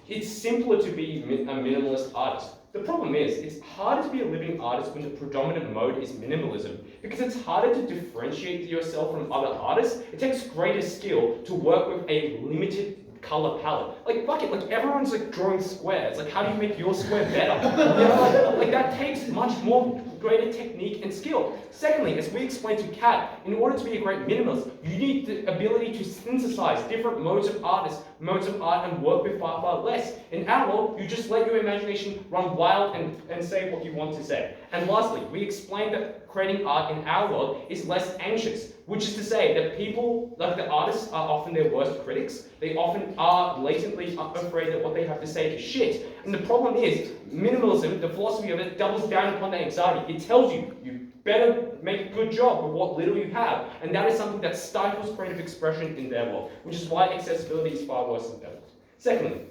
A: it's simpler to be a minimalist artist. The problem is, it's harder to be a living artist when the predominant mode is minimalism, because it's harder to differentiate yourself from other artists. It takes greater skill to work with a limited color palette. Like, fuck it, like, everyone's like drawing squares. Like, how do you make your square better? You know, like that takes much more greater technique and skill. Secondly, as we explained to Kat, in order to be a great minimalist, you need the ability to synthesize different modes of art and work with far less. In our world, you just let your imagination run wild and say what you want to say. And lastly, we explained that creating art in our world is less anxious, which is to say that people, like the artists, are often their worst critics. They often are latently afraid that what they have to say is shit. And the problem is, minimalism, the philosophy of it, doubles down upon that anxiety. It tells you, you better make a good job with what little you have. And that is something that stifles creative expression in their world, which is why accessibility is far worse than that. Secondly,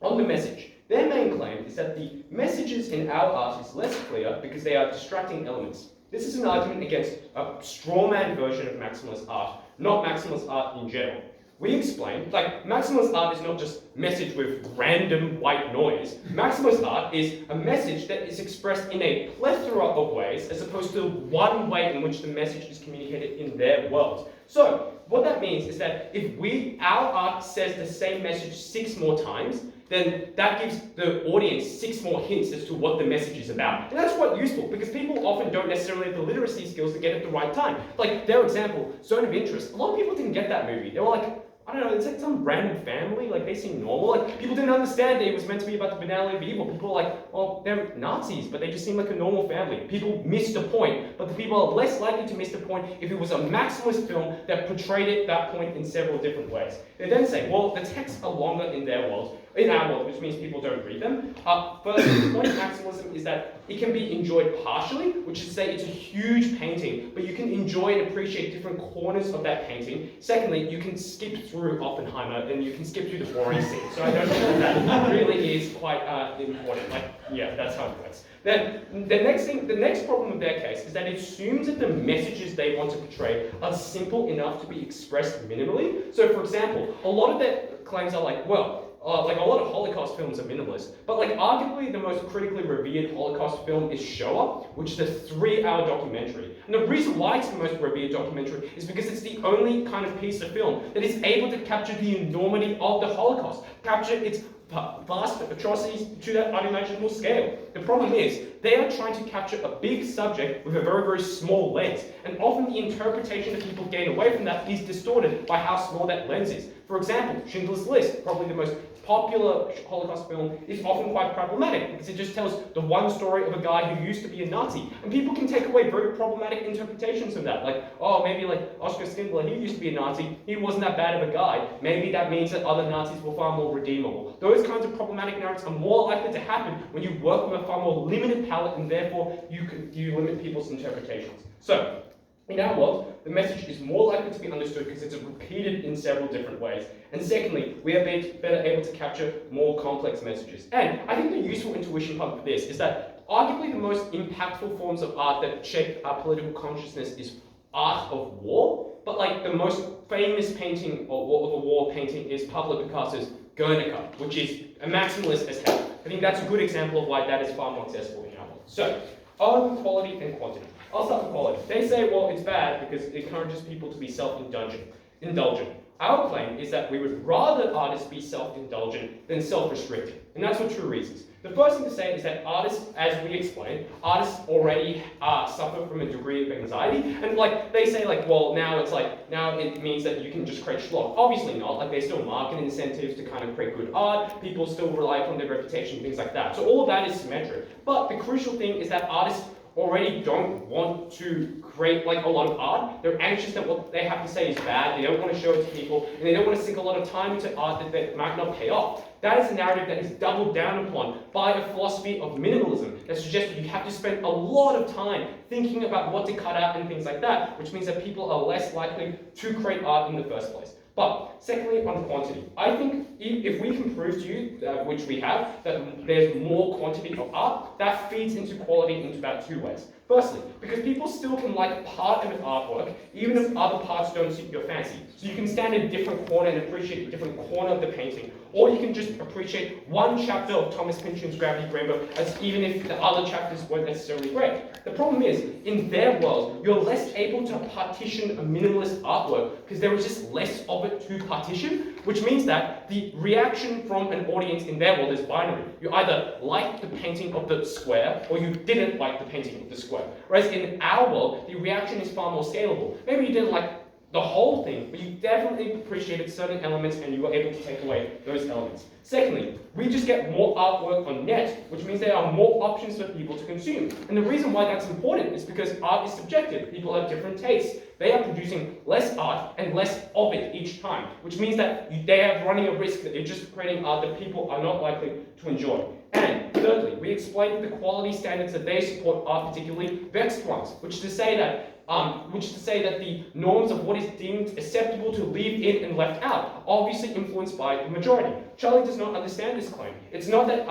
A: on the message. Their main claim is that the messages in our art is less clear because they are distracting elements. This is an argument against a strawman version of maximalist art, not maximalist art in general. We explain, like, maximalist art is not just message with random white noise. Maximalist art is a message that is expressed in a plethora of ways, as opposed to one way in which the message is communicated in their world. So, what that means is that if our art says the same message 6 more times, then that gives the audience 6 more hints as to what the message is about. And that's quite useful, because people often don't necessarily have the literacy skills to get it at the right time. Like, their example, Zone of Interest, a lot of people didn't get that movie. They were like, I don't know, it's like some random family, like they seem normal. Like, people didn't understand that it was meant to be about the banality of evil. People were like, well, they're Nazis, but they just seem like a normal family. People missed the point, but the people are less likely to miss the point if it was a maximalist film that portrayed that point in several different ways. They then say, well, the texts are longer in their world, in our world, which means people don't read them. First, the point of maximalism is that it can be enjoyed partially, which is to say it's a huge painting, but you can enjoy and appreciate different corners of that painting. Secondly, you can skip through Oppenheimer and you can skip through the boring scene. So I don't know if that really is quite important. Like, yeah, that's how it works. Then the next problem with their case is that it assumes that the messages they want to portray are simple enough to be expressed minimally. So, for example, a lot of their
F: claims are like, well, like a lot of Holocaust films are minimalist, but like arguably the most critically revered Holocaust film is Shoah, which is a 3-hour documentary. And the reason why it's the most revered documentary is because it's the only kind of piece of film that is able to capture the enormity of the Holocaust, capture its vast atrocities to that unimaginable scale. The problem is, they are trying to capture a big subject with a very, very small lens. And often the interpretation that people gain away from that is distorted by how small that lens is. For example, Schindler's List, probably the most popular Holocaust film, is often quite problematic because it just tells the one story of a guy who used to be a Nazi. And people can take away very problematic interpretations of that. Like, oh, maybe like Oskar Schindler, he used to be a Nazi, he wasn't that bad of a guy. Maybe that means that other Nazis were far more redeemable. Those kinds of problematic narratives are more likely to happen when you work with a far more limited palette, and therefore you limit people's interpretations. So, in our world, the message is more likely to be understood because it's repeated in several different ways. And secondly, we are better able to capture more complex messages. And I think the useful intuition part for this is that arguably the most impactful forms of art that shape our political consciousness is art of war. But like the most famous painting of a war painting is Pablo Picasso's Guernica, which is a maximalist as hell. I think that's a good example of why that is far more accessible in our world. So, on quality and quantity. I'll start with quality. They say, well, it's bad because it encourages people to be self-indulgent. Our claim is that we would rather artists be self-indulgent than self-restricting. And that's for two reasons. The first thing to say is that artists, as we explained, artists already suffer from a degree of anxiety. And like they say, like, well, now it means that you can just create schlock. Obviously not. Like there's still market incentives to kind of create good art. People still rely upon their reputation, things like that. So all of that is symmetric. But the crucial thing is that artists already don't want to create like a lot of art. They're anxious that what they have to say is bad. They don't want to show it to people, and they don't want to sink a lot of time into art that might not pay off. That is a narrative that is doubled down upon by a philosophy of minimalism that suggests that you have to spend a lot of time thinking about what to cut out and things like that, which means that people are less likely to create art in the first place. But secondly, on quantity, I think if we can prove to you, which we have, that there's more quantity of art, that feeds into quality in about two ways. Firstly, because people still can like part of an artwork, even if other parts don't suit your fancy. So you can stand in a different corner and appreciate a different corner of the painting, or you can just appreciate one chapter of Thomas Pynchon's Gravity Rainbow, as even if the other chapters weren't necessarily great. The problem is, in their world, you're less able to partition a minimalist artwork because there is just less of it to partition, which means that the reaction from an audience in their world is binary. You either liked the painting of the square, or you didn't like the painting of the square. Whereas in our world, the reaction is far more scalable. Maybe you didn't like the whole thing, but you definitely appreciated certain elements and you were able to take away those elements. Secondly, we just get more artwork on net, which means there are more options for people to consume. And the reason why that's important is because art is subjective. People have different tastes. They are producing less art and less of it each time, which means that they are running a risk that they're just creating art that people are not likely to enjoy. And thirdly, we explained the quality standards that they support are particularly vexed ones, which is to say that the norms of what is deemed acceptable to leave in and left out are obviously influenced by the majority. Charlie does not understand this claim. It's not that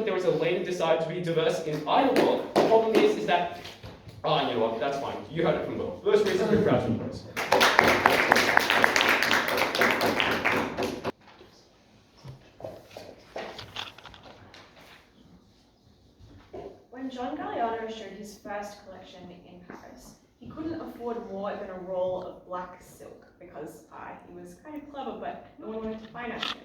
F: there is a latent desire to be diverse in either world. The problem is that you know what? That's fine. You heard it from Will. First reason we're proud to embrace.
G: When John Galliano showed his first collection in Paris, he couldn't afford more than a roll of black silk because he was kind of clever, but no one wanted to finance him.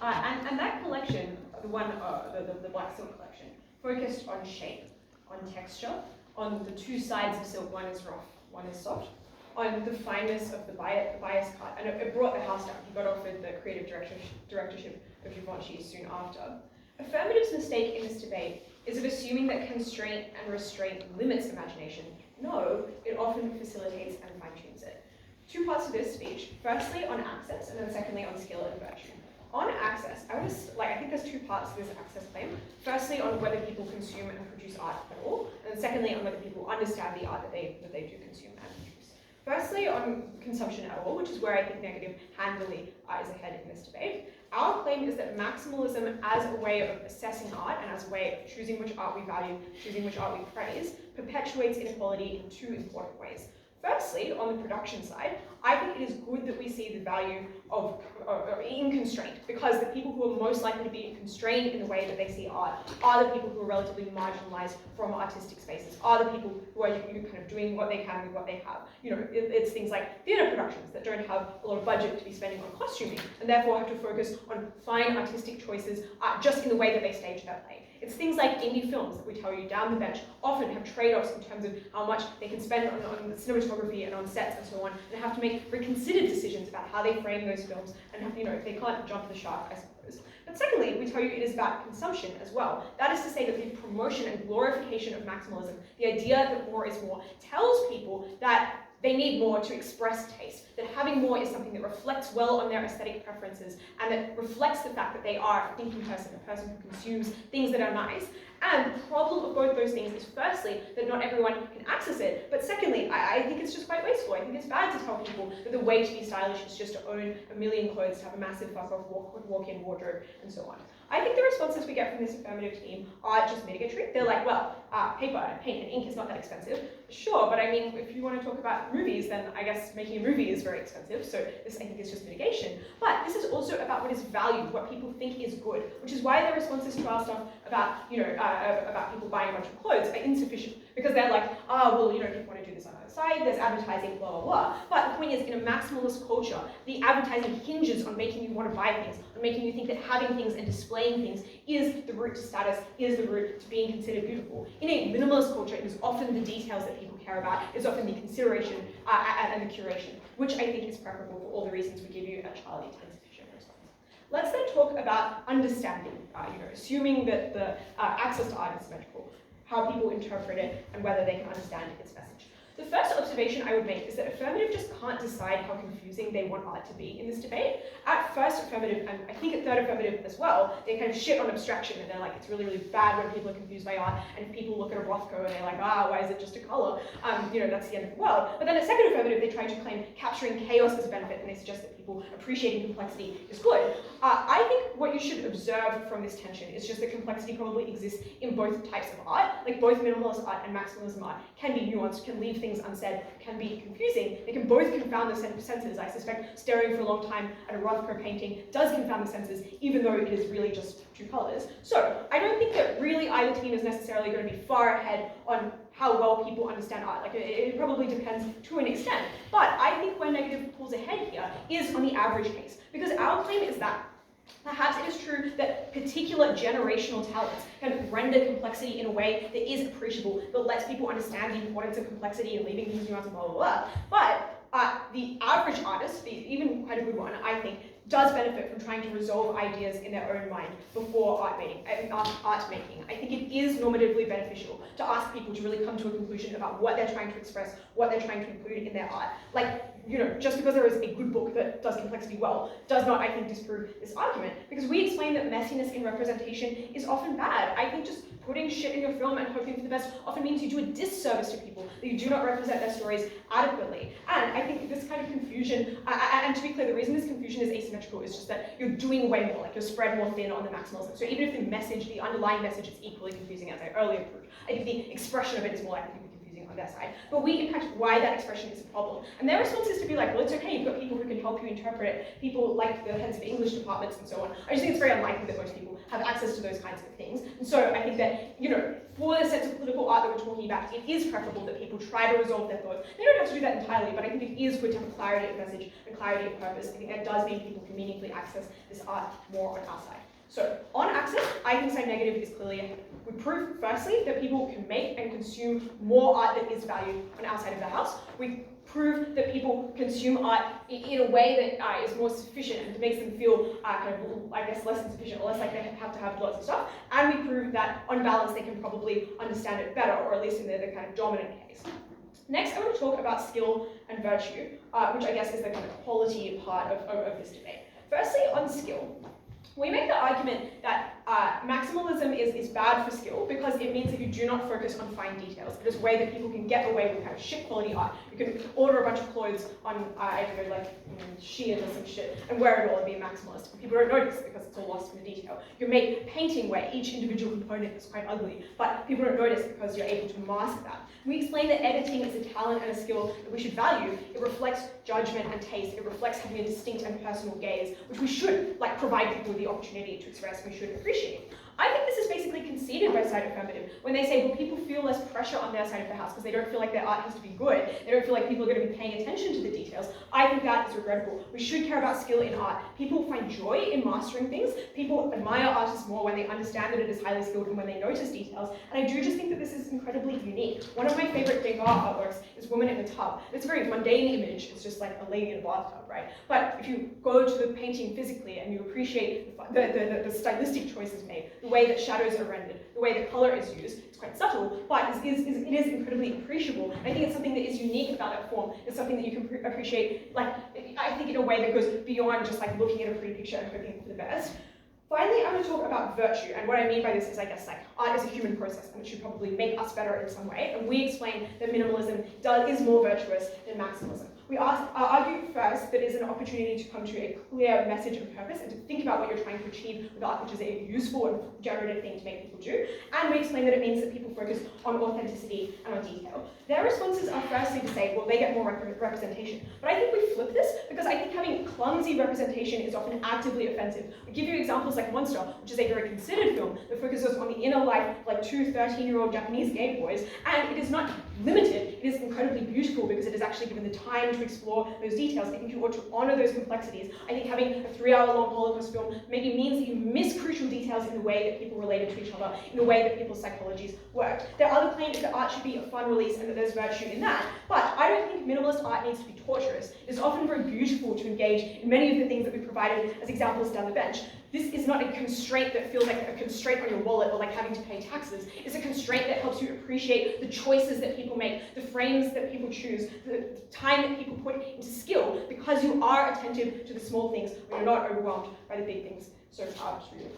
G: And that collection, the black silk collection, focused on shape, on texture, on the two sides of silk, one is rough, one is soft, on the fineness of the bias cut, and it brought the house down. He got offered the creative directorship of Givenchy soon after. Affirmative's mistake in this debate is of assuming that constraint and restraint limits imagination. No, it often facilitates and fine-tunes it. Two parts of this speech. Firstly, on access, and then secondly, on skill and virtue. On access, I think there's two parts to this access claim. Firstly, on whether people consume and produce art at all, and then secondly, on whether people understand the art that they do consume and produce. Firstly, on consumption at all, which is where I think negative handily is ahead in this debate. Our claim is that maximalism as a way of assessing art and as a way of choosing which art we value, choosing which art we praise, perpetuates inequality in two important ways. Firstly, on the production side, I think it is good that we see the value of in constraint, because the people who are most likely to be constrained in the way that they see art are the people who are relatively marginalized from artistic spaces, are the people who are kind of doing what they can with what they have. It's things like theatre productions that don't have a lot of budget to be spending on costuming, and therefore have to focus on fine artistic choices just in the way that they stage their play. It's things like indie films that we tell you down the bench often have trade-offs in terms of how much they can spend on cinematography and on sets and so on, and have to make very considered decisions about how they frame those films, and have, they can't jump the shark, I suppose. But secondly, we tell you it is about consumption as well. That is to say that the promotion and glorification of maximalism, the idea that more is more, tells people that they need more to express taste, that having more is something that reflects well on their aesthetic preferences, and that reflects the fact that they are a thinking person, a person who consumes things that are nice. And the problem of both those things is firstly, that not everyone can access it, but secondly, I think it's just quite wasteful. I think it's bad to tell people that the way to be stylish is just to own a million clothes, to have a massive fuck-off walk-in wardrobe, and so on. I think the responses we get from this affirmative team are just mitigatory. They're like, well, paper and paint and ink is not that expensive. Sure, but I mean, if you want to talk about movies, then I guess making a movie is very expensive, so this I think is just mitigation. But this is also about what is valued, what people think is good, which is why their responses to our stuff about, about people buying a bunch of clothes are insufficient. Because they're like, well, people want to do this on the side, there's advertising, blah, blah, blah. But the point is, in a maximalist culture, the advertising hinges on making you want to buy things, on making you think that having things and displaying things is the route to status, is the route to being considered beautiful. In a minimalist culture, it is often the details that people care about, it's often the consideration and the curation, which I think is preferable for all the reasons we give you at Charlie to insufficient response. Let's then talk about understanding, assuming that the access to art is symmetrical, how people interpret it, and whether they can understand its message. The first observation I would make is that affirmative just can't decide how confusing they want art to be in this debate. At first affirmative, and I think at third affirmative as well, they kind of shit on abstraction, and they're like, it's really, really bad when people are confused by art, and if people look at a Rothko and they're like, why is it just a color? That's the end of the world. But then at second affirmative, they try to claim capturing chaos as a benefit, and they suggest that people appreciating complexity is good. I think what you should observe from this tension is just that complexity probably exists in both types of art. Like both minimalist art and maximalism art can be nuanced, can leave things unsaid, can be confusing. They can both confound the senses. I suspect staring for a long time at a Rothko painting does confound the senses, even though it is really just two colors. So I don't think that really either team is necessarily going to be far ahead on how well people understand art. Like it probably depends to an extent. But I think where negative pulls ahead here is on the average case, because our claim is that perhaps it is true that particular generational talents can render complexity in a way that is appreciable, that lets people understand the importance of complexity and leaving things nuanced and blah, blah, blah. But the average artist, even quite a good one, I think, does benefit from trying to resolve ideas in their own mind before art making. I think it is normatively beneficial to ask people to really come to a conclusion about what they're trying to express, what they're trying to include in their art. Like, just because there is a good book that does complexity well, does not, I think, disprove this argument. Because we explain that messiness in representation is often bad. I think just putting shit in your film and hoping for the best often means you do a disservice to people, that you do not represent their stories adequately. And I think this kind of confusion, and to be clear, the reason this confusion is asymmetrical is just that you're doing way more, like you're spread more thin on the maximalism. So even if the message, the underlying message is equally confusing, as I earlier proved, I think the expression of it is more likely to be confusing on their side. But we impact why that expression is a problem. And their response is to be like, well, it's okay, you've got people who can help you interpret it, people like the heads of English departments and so on. I just think it's very unlikely that most people have access to those kinds of things. And so I think that, for the sense of political art that we're talking about, it is preferable that people try to resolve their thoughts. They don't have to do that entirely, but I think it is good to have clarity of message and clarity of purpose. I think that does mean people can meaningfully access this art more on our side. So on access, I think side negative is clearly ahead. We prove, firstly, that people can make and consume more art that is valued on our side of the house. We prove that people consume art in a way that is more sufficient and makes them feel less insufficient, or less like they have to have lots of stuff. And we prove that on balance they can probably understand it better, or at least in the kind of dominant case. Next, I want to talk about skill and virtue, which I guess is the kind of quality part of this debate. Firstly, on skill, we make the argument that maximalism is bad for skill because it means that you do not focus on fine details. It is a way that people can get away with kind of shit quality art. You can order a bunch of clothes on, I don't know, like Shein or some shit, and wear it all and be a maximalist. And people don't notice because it's all lost in the detail. You can make painting where each individual component is quite ugly, but people don't notice because you're able to mask that. We explain that editing is a talent and a skill that we should value. It reflects judgment and taste. It reflects having a distinct and personal gaze, which we should provide people with the opportunity to express. We should appreciate. I think this is basically conceded by side Affirmative when they say, well, people feel less pressure on their side of the house because they don't feel like their art has to be good. They don't feel like people are going to be paying attention to the details. I think that is regrettable. We should care about skill in art. People find joy in mastering things. People admire artists more when they understand that it is highly skilled and when they notice details. And I do just think that this is incredibly unique. One of my favorite Bakker artworks is Woman in the Tub. It's a very mundane image. It's just like a lady in a bathtub, right? But if you go to the painting physically and you appreciate the stylistic choices made, the way that shadows are rendered, the way that color is used, it's quite subtle, but it is incredibly appreciable. I think it's something that is unique about that form. It's something that you can appreciate, I think in a way that goes beyond just looking at a pretty picture and hoping for the best. Finally, I'm going to talk about virtue, and what I mean by this is, I guess, art is a human process, and it should probably make us better in some way, and we explain that minimalism is more virtuous than maximalism. We argue first that it is an opportunity to come to a clear message and purpose and to think about what you're trying to achieve with art, which is a useful and generative thing to make people do. And we explain that it means that people focus on authenticity and on detail. Their responses are firstly to say, well, they get more representation. But I think we flip this because I think having clumsy representation is often actively offensive. I give you examples like Monster, which is a very considered film that focuses on the inner life of two 13-year-old Japanese gay boys, and it is not limited. It is incredibly beautiful because it is actually given the time to explore those details. I think you ought to honor those complexities. I think having a 3-hour-long Holocaust film maybe means that you miss crucial details in the way that people related to each other, in the way that people's psychologies worked. Their other claim is that art should be a fun release and that there's virtue in that, but I don't think minimalist art needs to be torturous. It is often very beautiful to engage in many of the things that we provided as examples down the bench. This is not a constraint that feels like a constraint on your wallet or like having to pay taxes. It's a constraint that helps you appreciate the choices that people make, the frames that people choose, the time that people put into skill, because you are attentive to the small things when you're not overwhelmed by the big things. So art is really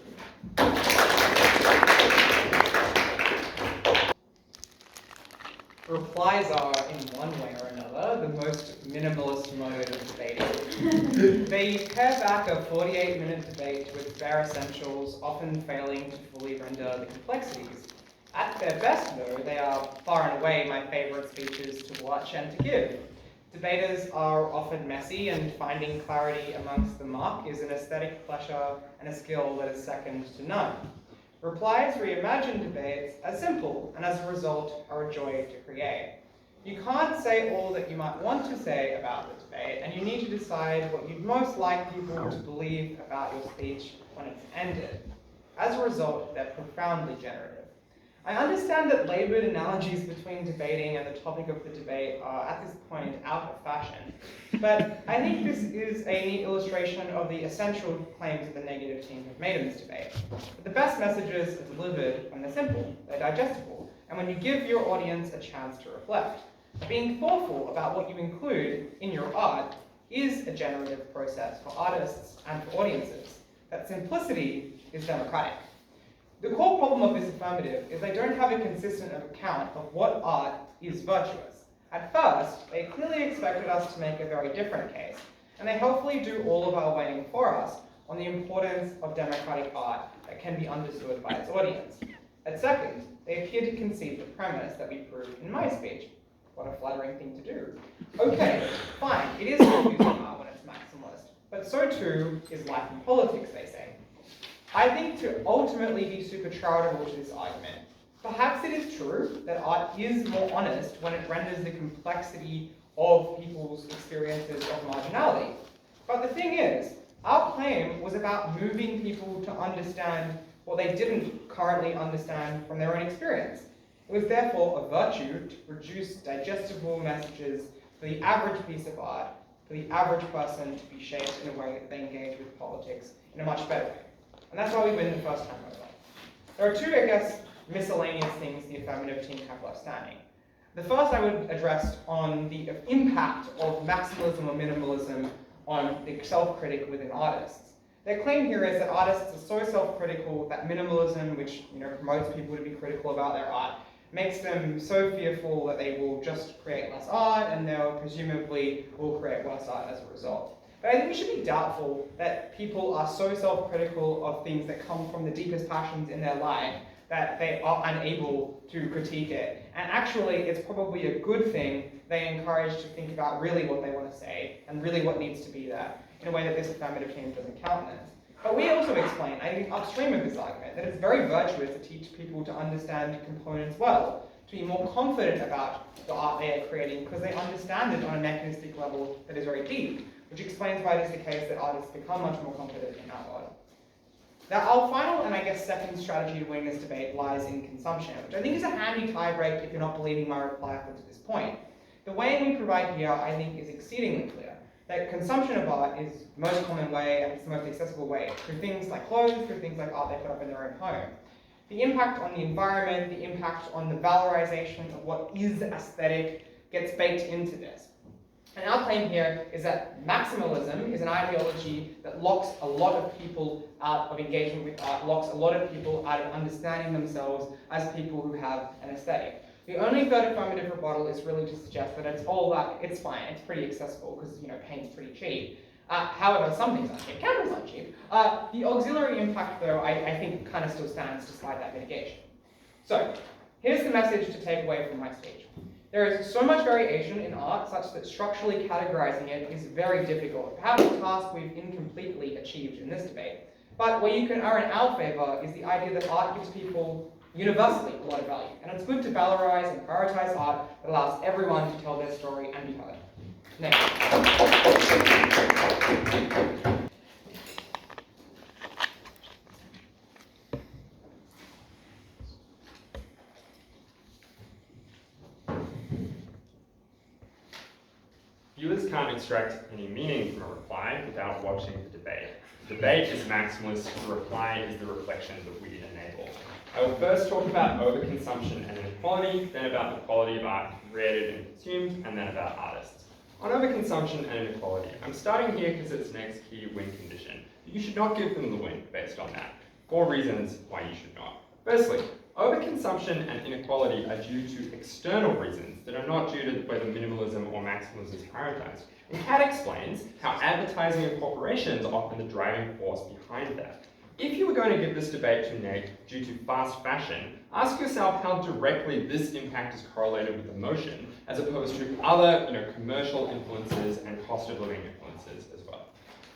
D: Replies are, in one way or another, the most minimalist mode of debating. They pare back a 48-minute debate with bare essentials, often failing to fully render the complexities. At their best, though, they are far and away my favourite speeches to watch and to give. Debaters are often messy, and finding clarity amongst the muck is an aesthetic pleasure and a skill that is second to none. Replies reimagine debates as simple, and as a result are a joy to create. You can't say all that you might want to say about the debate, and you need to decide what you'd most like people to believe about your speech when it's ended. As a result, they're profoundly generative. I understand that laboured analogies between debating and the topic of the debate are at this point out of fashion, but I think this is a neat illustration of the essential claims that the negative team have made in this debate. But the best messages are delivered when they're simple, they're digestible, and when you give your audience a chance to reflect. Being thoughtful about what you include in your art is a generative process for artists and for audiences. That simplicity is democratic. The core problem of this affirmative is they don't have a consistent account of what art is virtuous. At first, they clearly expected us to make a very different case, and they helpfully do all of our weighing for us on the importance of democratic art that can be understood by its audience. At second, they appear to concede the premise that we proved in my speech. What a flattering thing to do. Okay, fine, it is confusing art when it's maximalist, but so too is life and politics, they say. I think to ultimately be super charitable to this argument, perhaps it is true that art is more honest when it renders the complexity of people's experiences of marginality. But the thing is, our claim was about moving people to understand what they didn't currently understand from their own experience. It was therefore a virtue to produce digestible messages for the average piece of art, for the average person to be shaped in a way that they engage with politics in a much better way. And that's why we win the first time over. There are two, I guess, miscellaneous things the affirmative team have left standing. The first I would address on the impact of maximalism or minimalism on the self-critic within artists. Their claim here is that artists are so self-critical that minimalism, which promotes people to be critical about their art, makes them so fearful that they will just create less art and they'll presumably will create worse art as a result. But I think we should be doubtful that people are so self-critical of things that come from the deepest passions in their life that they are unable to critique it. And actually, it's probably a good thing they encourage to think about really what they want to say and really what needs to be there in a way that this affirmative change doesn't countenance. But we also explain, I think upstream of this argument, that it's very virtuous to teach people to understand components well, to be more confident about the art they are creating because they understand it on a mechanistic level that is very deep, which explains why it is the case that artists become much more confident in that art. Now, our final and I guess second strategy to win this debate lies in consumption, which I think is a handy tie-break if you're not believing my reply up to this point. The way we provide here, I think, is exceedingly clear. That consumption of art is the most common way and it's the most accessible way, through things like clothes, through things like art they put up in their own home. The impact on the environment, the impact on the valorization of what is aesthetic gets baked into this. And our claim here is that maximalism is an ideology that locks a lot of people out of engagement with art, locks a lot of people out of understanding themselves as people who have an aesthetic. The only third affirmative rebuttal is really to suggest that it's all that it's fine, it's pretty accessible because paint's pretty cheap. However, some things aren't cheap, cameras aren't cheap. The auxiliary impact, though, I think kind of still stands despite that mitigation. So, here's the message to take away from my speech. There is so much variation in art such that structurally categorizing it is very difficult, perhaps a task we've incompletely achieved in this debate. But where you can err in our favor is the idea that art gives people universally a lot of value, and it's good to valorize and prioritize art that allows everyone to tell their story and be heard. Next.
A: Viewers can't extract any meaning from a reply without watching the debate. The debate is maximalist, the reply is the reflection that we enable. I will first talk about overconsumption and inequality, then about the quality of art created and consumed, and then about artists. On overconsumption and inequality, I'm starting here because it's next key win condition. You should not give them the win based on that. 4 reasons why you should not. Firstly, overconsumption and inequality are due to external reasons that are not due to whether minimalism or maximalism is prioritized. And Kat explains how advertising and corporations are often the driving force behind that. If you were going to give this debate to neg due to fast fashion, ask yourself how directly this impact is correlated with emotion, as opposed to other commercial influences and cost of living influences as well.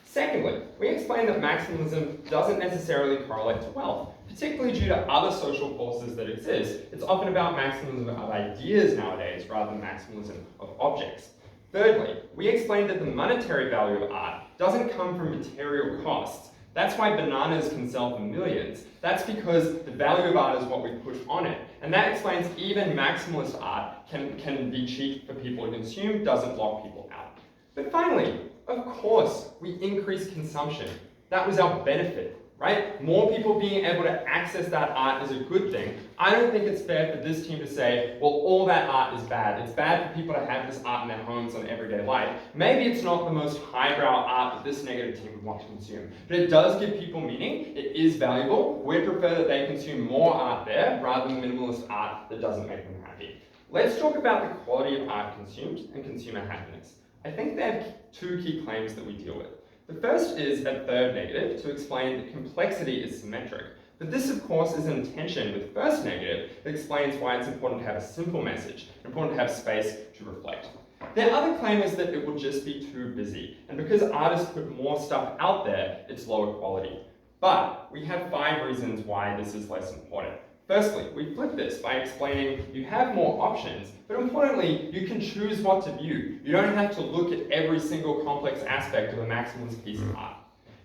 A: Secondly, we explain that maximalism doesn't necessarily correlate to wealth, particularly due to other social forces that exist. It's often about maximalism of ideas nowadays rather than maximalism of objects. Thirdly, we explain that the monetary value of art doesn't come from material costs. That's why bananas can sell for millions. That's because the value of art is what we put on it. And that explains even maximalist art can be cheap for people to consume, doesn't lock people out. But finally, of course, we increase consumption. That was our benefit, right? More people being able to access that art is a good thing. I don't think it's fair for this team to say, well, all that art is bad. It's bad for people to have this art in their homes on everyday life. Maybe it's not the most highbrow art that this negative team would want to consume, but it does give people meaning. It is valuable. We prefer that they consume more art there rather than minimalist art that doesn't make them happy. Let's talk about the quality of art consumed and consumer happiness. I think there are 2 key claims that we deal with. The first is a third negative to explain that complexity is symmetric. But this, of course, is in tension with the first negative that explains why it's important to have a simple message, important to have space to reflect. Their other claim is that it will just be too busy, and because artists put more stuff out there, it's lower quality. But we have 5 reasons why this is less important. Firstly, we flip this by explaining you have more options, but importantly, you can choose what to view. You don't have to look at every single complex aspect of a maximalist piece of art.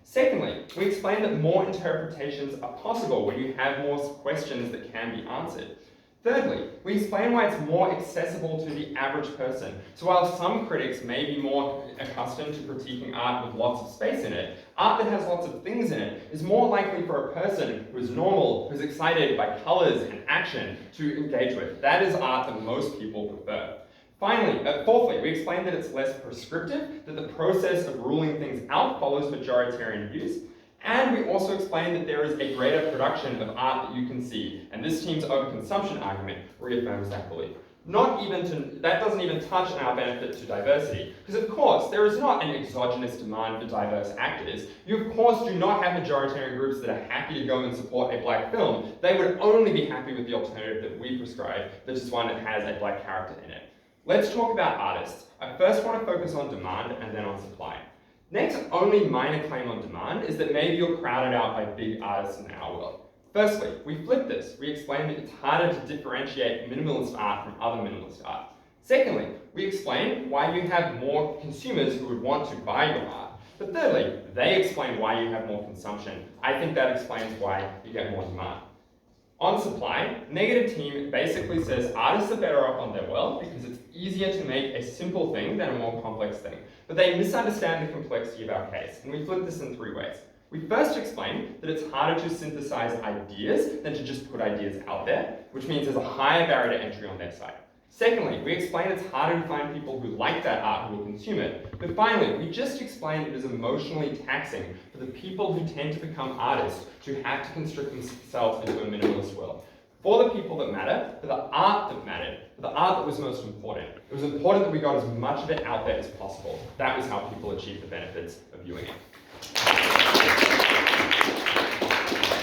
A: Secondly, we explain that more interpretations are possible when you have more questions that can be answered. Thirdly, we explain why it's more accessible to the average person. So while some critics may be more accustomed to critiquing art with lots of space in it, art that has lots of things in it is more likely for a person who is normal, who's excited by colors and action to engage with. That is art that most people prefer. Finally, fourthly, we explain that it's less prescriptive, that the process of ruling things out follows majoritarian views. And we also explained that there is a greater production of art that you can see, and this team's overconsumption argument reaffirms that belief. That doesn't even touch on our benefit to diversity, because of course, there is not an exogenous demand for diverse actors. You of course do not have majoritarian groups that are happy to go and support a black film. They would only be happy with the alternative that we prescribe, which is one that has a black character in it. Let's talk about artists. I first want to focus on demand and then on supply. Next, only minor claim on demand is that maybe you're crowded out by big artists in our world. Firstly, we flip this. We explain that it's harder to differentiate minimalist art from other minimalist art. Secondly, we explain why you have more consumers who would want to buy your art. But thirdly, they explain why you have more consumption. I think that explains why you get more demand. On supply, negative team basically says artists are better off on their world because it's easier to make a simple thing than a more complex thing. But they misunderstand the complexity of our case, and we flip this in 3 ways. We first explain that it's harder to synthesize ideas than to just put ideas out there, which means there's a higher barrier to entry on their side. Secondly, we explain it's harder to find people who like that art who will consume it. But finally, we just explain it is emotionally taxing for the people who tend to become artists to have to constrict themselves into a minimalist world. For the people that matter, for the art that mattered, for the art that was most important, it was important that we got as much of it out there as possible. That was how people achieved the benefits of viewing it.